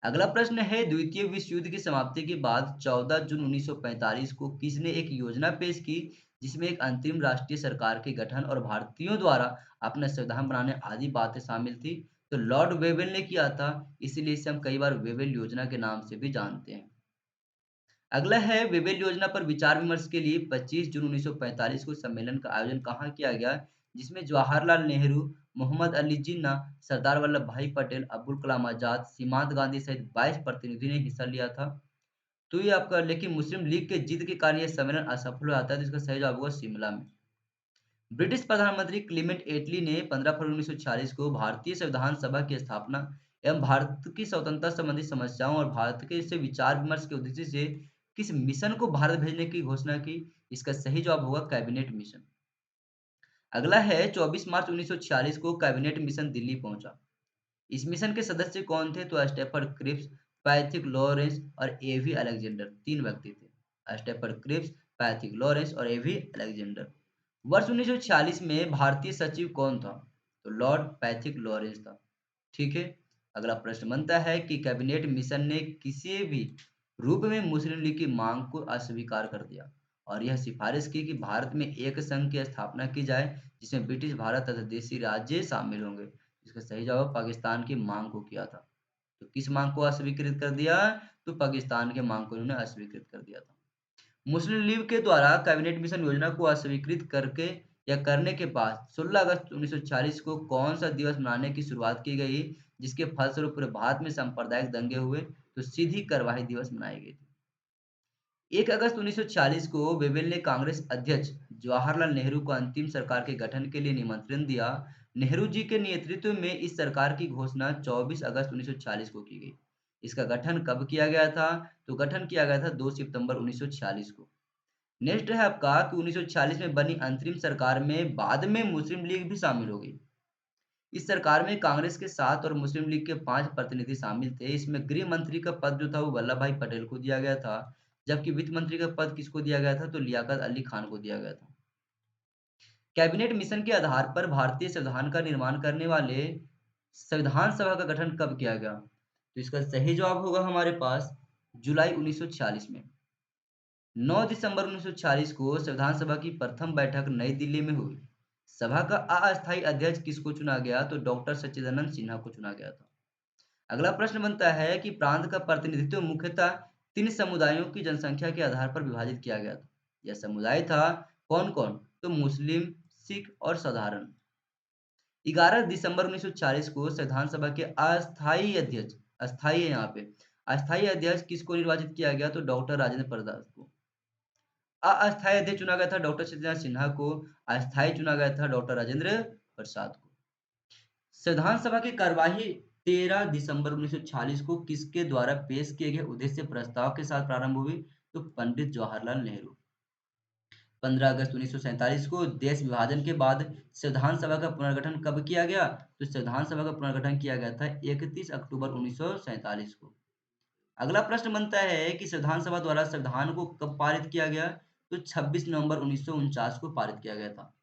S1: अगला प्रश्न है द्वितीय विश्व युद्ध की समाप्ति के बाद 14 जून 1945 को किसने एक योजना पेश की जिसमें एक अंतरिम राष्ट्रीय सरकार के गठन और भारतीयों द्वारा अपना संविधान बनाने आदि बातें शामिल थी? तो लॉर्ड वेवेल ने किया था, इसीलिए इसे हम कई बार वेवेल योजना के नाम से भी जानते हैं। अगला है वेवेल योजना पर विचार विमर्श के लिए 25 जून 1945 को सम्मेलन का आयोजन कहाँ किया गया, जिसमें जवाहरलाल नेहरू, मोहम्मद अली जिन्ना, सरदार वल्लभ भाई पटेल, अब्दुल कलाम आजाद, सीमांत गांधी सहित 22 प्रतिनिधि ने हिस्सा लिया था। तो ये आपका, लेकिन मुस्लिम लीग के जीत के कारण यह सम्मेलन असफल हो जाता है, तो इसका सही जवाब होगा शिमला में। ब्रिटिश प्रधानमंत्री क्लीमेंट एटली ने 15 फरवरी 1946 को भारतीय संविधान सभा की स्थापना एवं भारत की स्वतंत्रता संबंधी समस्याओं और भारत के से विचार विमर्श के उद्देश्य से किस मिशन को भारत भेजने की घोषणा की? इसका सही जवाब होगा कैबिनेट मिशन। अगला है 24 मार्च 1946 को कैबिनेट मिशन दिल्ली पहुंचा। इस मिशन के सदस्य कौन थे? तो स्टेफर्ड क्रिप्स, पैथिक लॉरेंस और एवी अलेक्जेंडर, 3 व्यक्ति थे। स्टेफर्ड क्रिप्स, पैथिक लॉरेंस और एवी अलेक्जेंडर। वर्ष 1946 में भारतीय सचिव कौन था? तो लॉर्ड पैथिक लॉरेंस था। ठीक है। अगला प्रश्न बनता है कि कैबिनेट मिशन ने किसी भी रूप में मुस्लिम लीग की मांग को अस्वीकार कर दिया और यह सिफारिश की कि भारत में एक संघ की स्थापना की जाए जिसमें ब्रिटिश भारत तथा देशी राज्य शामिल होंगे। इसका सही जवाब पाकिस्तान की मांग को किया था। तो किस मांग को अस्वीकृत कर दिया? तो पाकिस्तान के मांग को इन्होंने अस्वीकृत कर दिया था। मुस्लिम लीग के द्वारा कैबिनेट मिशन योजना को अस्वीकृत करके या करने के बाद 16 अगस्त 1940 को कौन सा दिवस मनाने की शुरुआत की गई, जिसके फलस्वरूप पूरे भारत में सांप्रदायिक दंगे हुए? तो सीधी कार्रवाई दिवस मनाई गई थी। 1 अगस्त 1940 को बेवेल ने कांग्रेस अध्यक्ष जवाहरलाल नेहरू को अंतिम सरकार के गठन के लिए निमंत्रण दिया। नेहरू जी के नेतृत्व में इस सरकार की घोषणा 24 अगस्त 1940 को की गई। इसका गठन कब किया गया था? तो गठन किया गया था 2 सितंबर 1946 को। नेक्स्ट है आपका कि 1946 में बनी अंतरिम सरकार में बाद में मुस्लिम लीग भी शामिल हो गई। इस सरकार में कांग्रेस के 7 और मुस्लिम लीग के 5 प्रतिनिधि शामिल थे। इसमें गृह मंत्री का पद जो था वो वल्लभ भाई पटेल को दिया गया था, जबकि वित्त मंत्री का पद किसको दिया गया था? तो लियाकत अली खान को दिया गया था। कैबिनेट मिशन के आधार पर भारतीय संविधान का निर्माण करने वाले संविधान सभा का गठन कब किया गया? तो इसका सही जवाब होगा हमारे पास जुलाई 1946 में। 9 दिसंबर 1940 को संविधान सभा की प्रथम बैठक नई दिल्ली में हुई। सभा का अस्थायी अध्यक्ष किसको चुना गया? तो डॉक्टर सच्चिदानंद सिन्हा को चुना गया था। अगला प्रश्न बनता है कि प्रांत का प्रतिनिधित्व मुख्यतः 3 समुदायों की जनसंख्या के आधार पर विभाजित किया गया था। यह समुदाय था कौन-कौन? तो मुस्लिम, सिख और साधारण। 11 दिसंबर 1940 को संविधान सभा के अस्थायी अध्यक्ष, अस्थायी है यहाँ पे, अस्थायी अध्यक्ष किसको निर्वाचित किया गया? तो डॉक्टर राजेंद्र प्रसाद को। अस्थायी अध्यक्ष चुना गया था डॉक्टर सत्येंद्र सिन्हा को, अस्थायी चुना गया था डॉक्टर राजेंद्र प्रसाद को। संविधान सभा की कार्यवाही 13 दिसंबर 1946 को किसके द्वारा पेश किए गए उद्देश्य प्रस्ताव के साथ प्रारंभ हुई? तो पंडित जवाहरलाल नेहरू। 15 अगस्त 1947 को देश विभाजन के बाद संविधान सभा का पुनर्गठन कब किया गया? तो संविधान सभा का पुनर्गठन किया गया था 31 अक्टूबर 1947 को। अगला प्रश्न बनता है कि संविधान सभा द्वारा संविधान को कब पारित किया गया? तो 26 नवंबर 1949 को पारित किया गया था।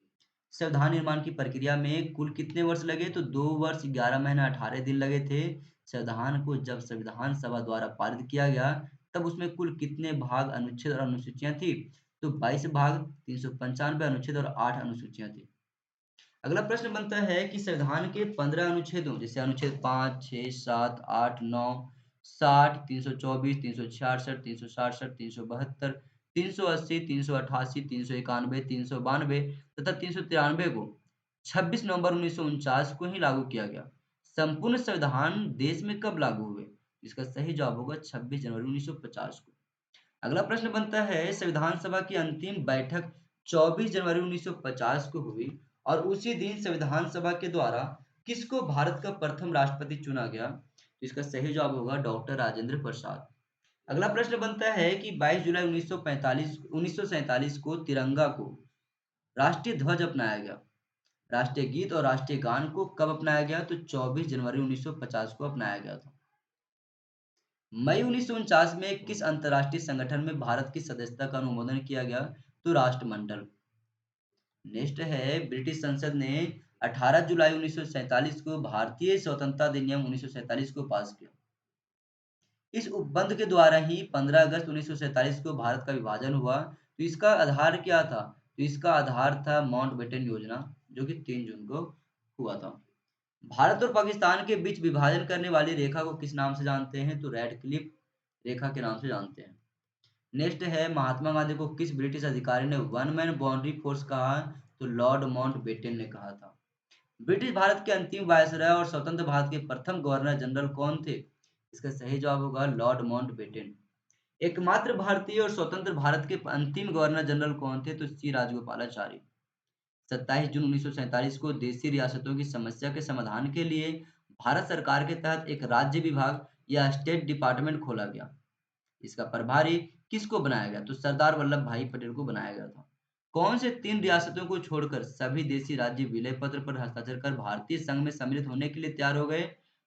S1: संविधान निर्माण की प्रक्रिया में कुल कितने वर्ष लगे? तो 2 वर्ष 11 महीना 18 दिन लगे थे। संविधान को जब संविधान सभा द्वारा पारित किया गया तब उसमें कुल कितने भाग, अनुच्छेद और अनुसूचियां थी? तो 22 भाग, 395 अनुच्छेद और 8 अनुसूचियां थी। अगला प्रश्न बनता है कि संविधान के 15 अनुच्छेदों जैसे अनुच्छेद 5, 6, 7, 8, 9, 60, 324, 366, 367, 372, 380, 388, 391, 392 तथा 393 को 26 नवंबर 1949 को ही लागू किया गया। संपूर्ण संविधान देश में कब लागू हुए? इसका सही जवाब होगा 26 जनवरी 1950 को। अगला प्रश्न बनता है संविधान सभा की अंतिम बैठक 24 जनवरी 1950 को हुई और उसी दिन संविधान सभा के द्वारा किसको भारत का प्रथम राष्ट्रपति चुना गया? तो इसका सही जवाब होगा डॉक्टर राजेंद्र प्रसाद। अगला प्रश्न बनता है कि 22 जुलाई 1947 को तिरंगा को राष्ट्रीय ध्वज अपनाया गया। राष्ट्रीय गीत और राष्ट्रीय गान को कब अपनाया गया? तो 24 जनवरी 1950 को अपनाया गया था। मई 1949 में किस अंतर्राष्ट्रीय संगठन में भारत की सदस्यता का अनुमोदन किया गया? तो राष्ट्रमंडल। नेक्स्ट है ब्रिटिश संसद ने 18 जुलाई 1947 को भारतीय स्वतंत्रता अधिनियम 1947 को पास किया। इस उपबंध के द्वारा ही 15 अगस्त 1947 को भारत का विभाजन हुआ। तो इसका आधार क्या था? तो इसका आधार था माउंटबेटन योजना, जो कि 3 जून को हुआ था। भारत और पाकिस्तान के बीच विभाजन करने वाली रेखा को किस नाम से जानते हैं? तो रेड क्लिफ रेखा के नाम से जानते हैं। नेक्स्ट है महात्मा गांधी को किस ब्रिटिश अधिकारी ने वन मैन बाउंड्री फोर्स कहा? तो लॉर्ड माउंटबेटन ने कहा था। ब्रिटिश भारत के अंतिम वायसराय और स्वतंत्र भारत के प्रथम गवर्नर जनरल कौन थे? इसका सही जवाब होगा लॉर्ड माउंटबेटन। एकमात्र भारतीय और स्वतंत्र भारत के अंतिम गवर्नर जनरल कौन थे? तो सी राजगोपालाचारी। 27 जून 1947 को देशी रियासतों की समस्या के समाधान के लिए भारत सरकार के तहत एक राज्य विभाग या स्टेट डिपार्टमेंट खोला गया। इसका प्रभारी किसको बनाया गया? तो सरदार वल्लभ भाई पटेल को बनाया गया था। कौन से 3 रियासतों को छोड़कर सभी देशी राज्य विलय पत्र पर हस्ताक्षर कर भारतीय संघ में सम्मिलित होने के लिए तैयार हो गए?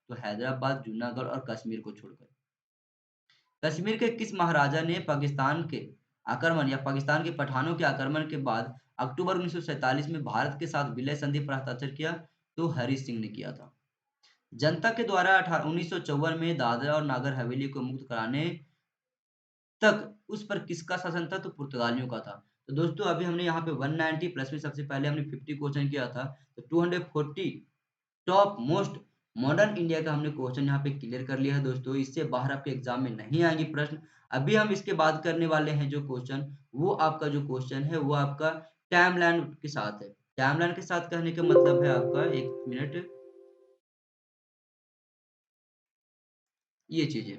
S1: तो हैदराबाद, जूनागढ़ और कश्मीर को छोड़कर। कश्मीर के किस महाराजा ने पाकिस्तान के आक्रमण या पाकिस्तान के पठानों के आक्रमण के बाद अक्टूबर 1947 में भारत के साथ विलय संधि पर हस्ताक्षर किया? तो हरि सिंह ने किया था। जनता के द्वारा 1954 में दादरा और नागर हवेली को मुक्त कराने तक उस पर किसका शासन था? तो पुर्तगालियों का था। तो दोस्तों अभी हमने यहाँ पे 190 प्लस में सबसे पहले हमने 50 क्वेश्चन किया था। तो 240 टॉप मोस्ट मॉडर्न इंडिया का हमने क्वेश्चन यहाँ पे क्लियर कर लिया है दोस्तों। इससे बाहर आपके एग्जाम में नहीं आएंगे प्रश्न। अभी हम इसके बाद करने वाले हैं जो क्वेश्चन, वो आपका जो क्वेश्चन है वो आपका टाइमलाइन के साथ है। टाइमलाइन के साथ कहने का मतलब है आपका 1 मिनट ये चीजें।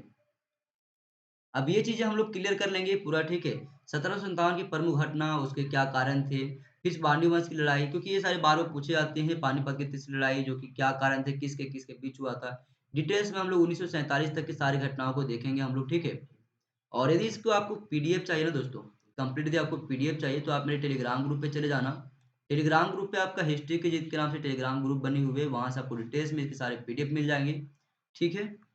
S1: अब ये चीज़ें हम लोग क्लियर कर लेंगे पूरा, ठीक है? 1757 की प्रमुख घटना, उसके क्या कारण थे? फिर पांड्य वंश की लड़ाई, क्योंकि ये सारे बार-बार पूछे जाते हैं। पानीपत की तीसरी लड़ाई जो कि क्या कारण थे, किसके-किसके बीच हुआ था? डिटेल्स में हम लोग 1947 तक की सारी घटनाओं को देखेंगे हम लोग, ठीक है? और यदि इसको आपको पीडीएफ चाहिए ना दोस्तों, कंप्लीट यदि आपको पीडीएफ चाहिए तो आप मेरे टेलीग्राम ग्रुप पे चले जाना। टेलीग्राम ग्रुप पे आपका हिस्ट्री की जीत के नाम से टेलीग्राम ग्रुप बने हुए हैं, वहाँ से आपको डिटेल्स में इसके सारे पीडीएफ मिल जाएँगे, ठीक है?